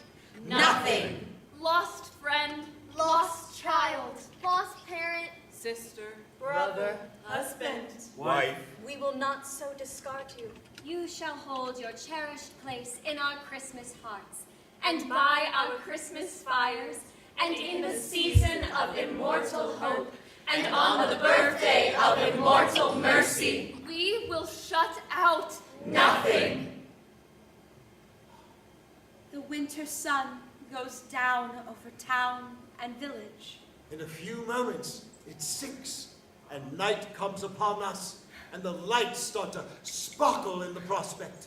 Speaker 2: nothing.
Speaker 24: Lost friend,
Speaker 2: Lost child.
Speaker 24: lost parent,
Speaker 27: Sister.
Speaker 2: Brother. Husband.
Speaker 23: Wife.
Speaker 2: We will not so discard you.
Speaker 24: You shall hold your cherished place in our Christmas hearts, and by our Christmas fires, and in the season of immortal hope,
Speaker 2: And on the birthday of immortal mercy,
Speaker 24: we will shut out
Speaker 2: nothing. The winter sun goes down over town and village.
Speaker 6: In a few moments, it's 6, and night comes upon us, and the lights start to sparkle in the prospect.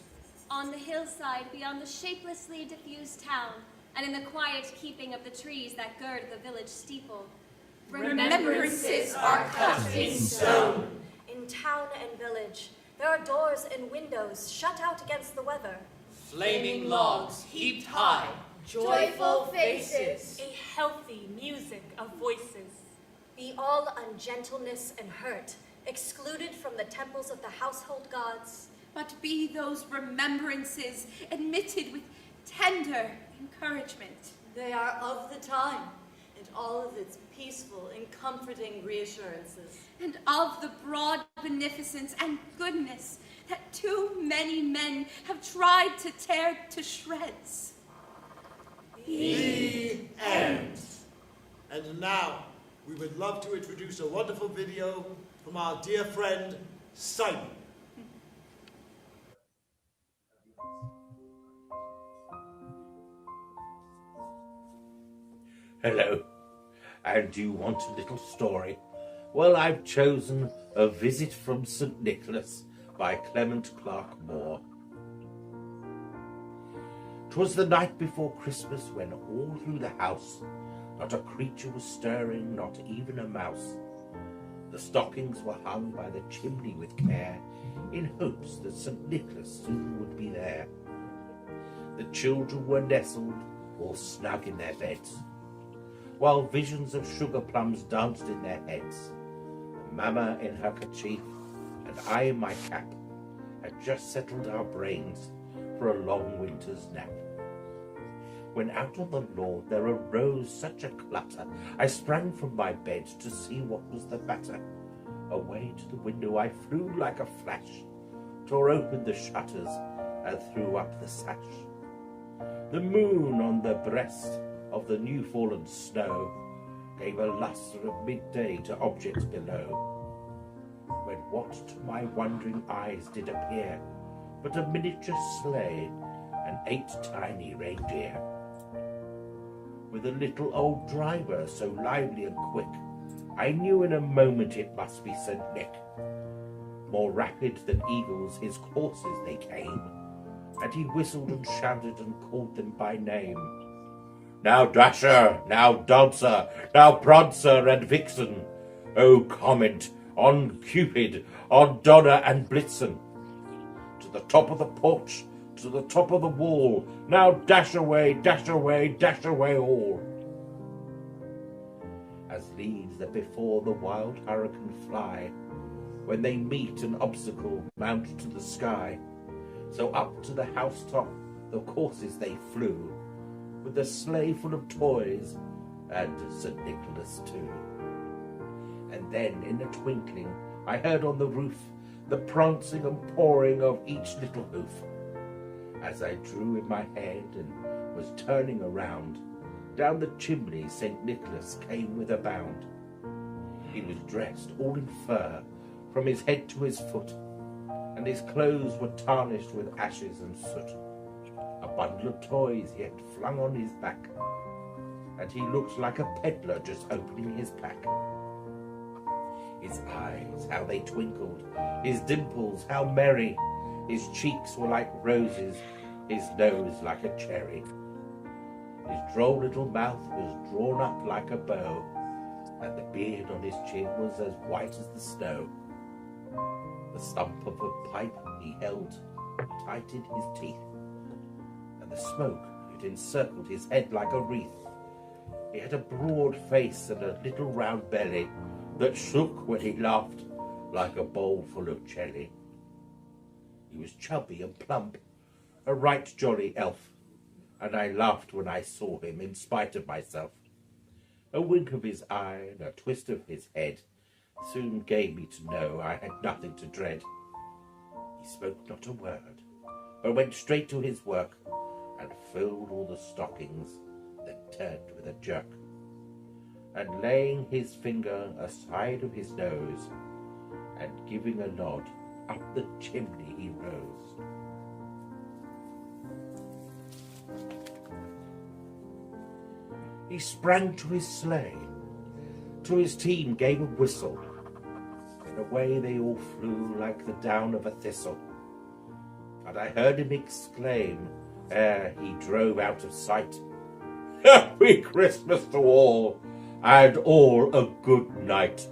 Speaker 24: On the hillside beyond the shapelessly diffused town, and in the quiet keeping of the trees that gird the village steeple,
Speaker 2: remembrances are cut in stone. In town and village, there are doors and windows shut out against the weather.
Speaker 26: Flaming logs heaped high.
Speaker 2: Joyful faces.
Speaker 24: A healthy music of voices.
Speaker 2: Be all ungentleness and hurt, excluded from the temples of the household gods. But be those remembrances admitted with tender encouragement.
Speaker 27: They are of the time, and all of its peaceful and comforting reassurances.
Speaker 2: And of the broad beneficence and goodness that too many men have tried to tear to shreds.
Speaker 6: The end. And now, we would love to introduce a wonderful video from our dear friend, Simon.
Speaker 10: Hello. And you want a little story? Well, I've chosen A Visit from St. Nicholas by Clement Clark Moore. 'Twas the night before Christmas when all through the house not a creature was stirring, not even a mouse. The stockings were hung by the chimney with care, in hopes that St. Nicholas soon would be there. The children were nestled all snug in their beds, while visions of sugar plums danced in their heads. Mamma in her kerchief and I in my cap had just settled our brains for a long winter's nap. When out on the lawn there arose such a clutter, I sprang from my bed to see what was the matter. Away to the window I flew like a flash, tore open the shutters and threw up the sash. The moon on the breast of the new fallen snow gave a lustre of midday to objects below, when what to my wondering eyes did appear but a miniature sleigh and 8 tiny reindeer, with a little old driver so lively and quick, I knew in a moment it must be St. Nick. More rapid than eagles his coursers they came, and he whistled and shouted and called them by name. Now Dasher, now Dancer, now Prancer and Vixen, oh comment on Cupid, on Donna and Blitzen. To the top of the porch, to the top of the wall, now dash away, dash away, dash away all. As leaves that before the wild hurricane fly, when they meet an obstacle, mount to the sky, so up to the housetop the coursers they flew, with the sleigh full of toys, and St. Nicholas too. And then in a twinkling I heard on the roof the prancing and pawing of each little hoof. As I drew in my head and was turning around, down the chimney St. Nicholas came with a bound. He was dressed all in fur, from his head to his foot, and his clothes were tarnished with ashes and soot. A bundle of toys he had flung on his back, and he looked like a peddler just opening his pack. His eyes, how they twinkled, his dimples, how merry, his cheeks were like roses, his nose like a cherry. His droll little mouth was drawn up like a bow, and the beard on his chin was as white as the snow. The stump of a pipe he held tight in his teeth, and the smoke it encircled his head like a wreath. He had a broad face and a little round belly that shook when he laughed like a bowl full of jelly. He was chubby and plump, a right jolly elf, and I laughed when I saw him in spite of myself. A wink of his eye and a twist of his head soon gave me to know I had nothing to dread. He spoke not a word, but went straight to his work and filled all the stockings, then turned with a jerk, and laying his finger aside of his nose and giving a nod, up the chimney he rose. He sprang to his sleigh, to his team gave a whistle, and away they all flew like the down of a thistle. And I heard him exclaim, ere he drove out of sight, "Happy Christmas to all, and all a good night."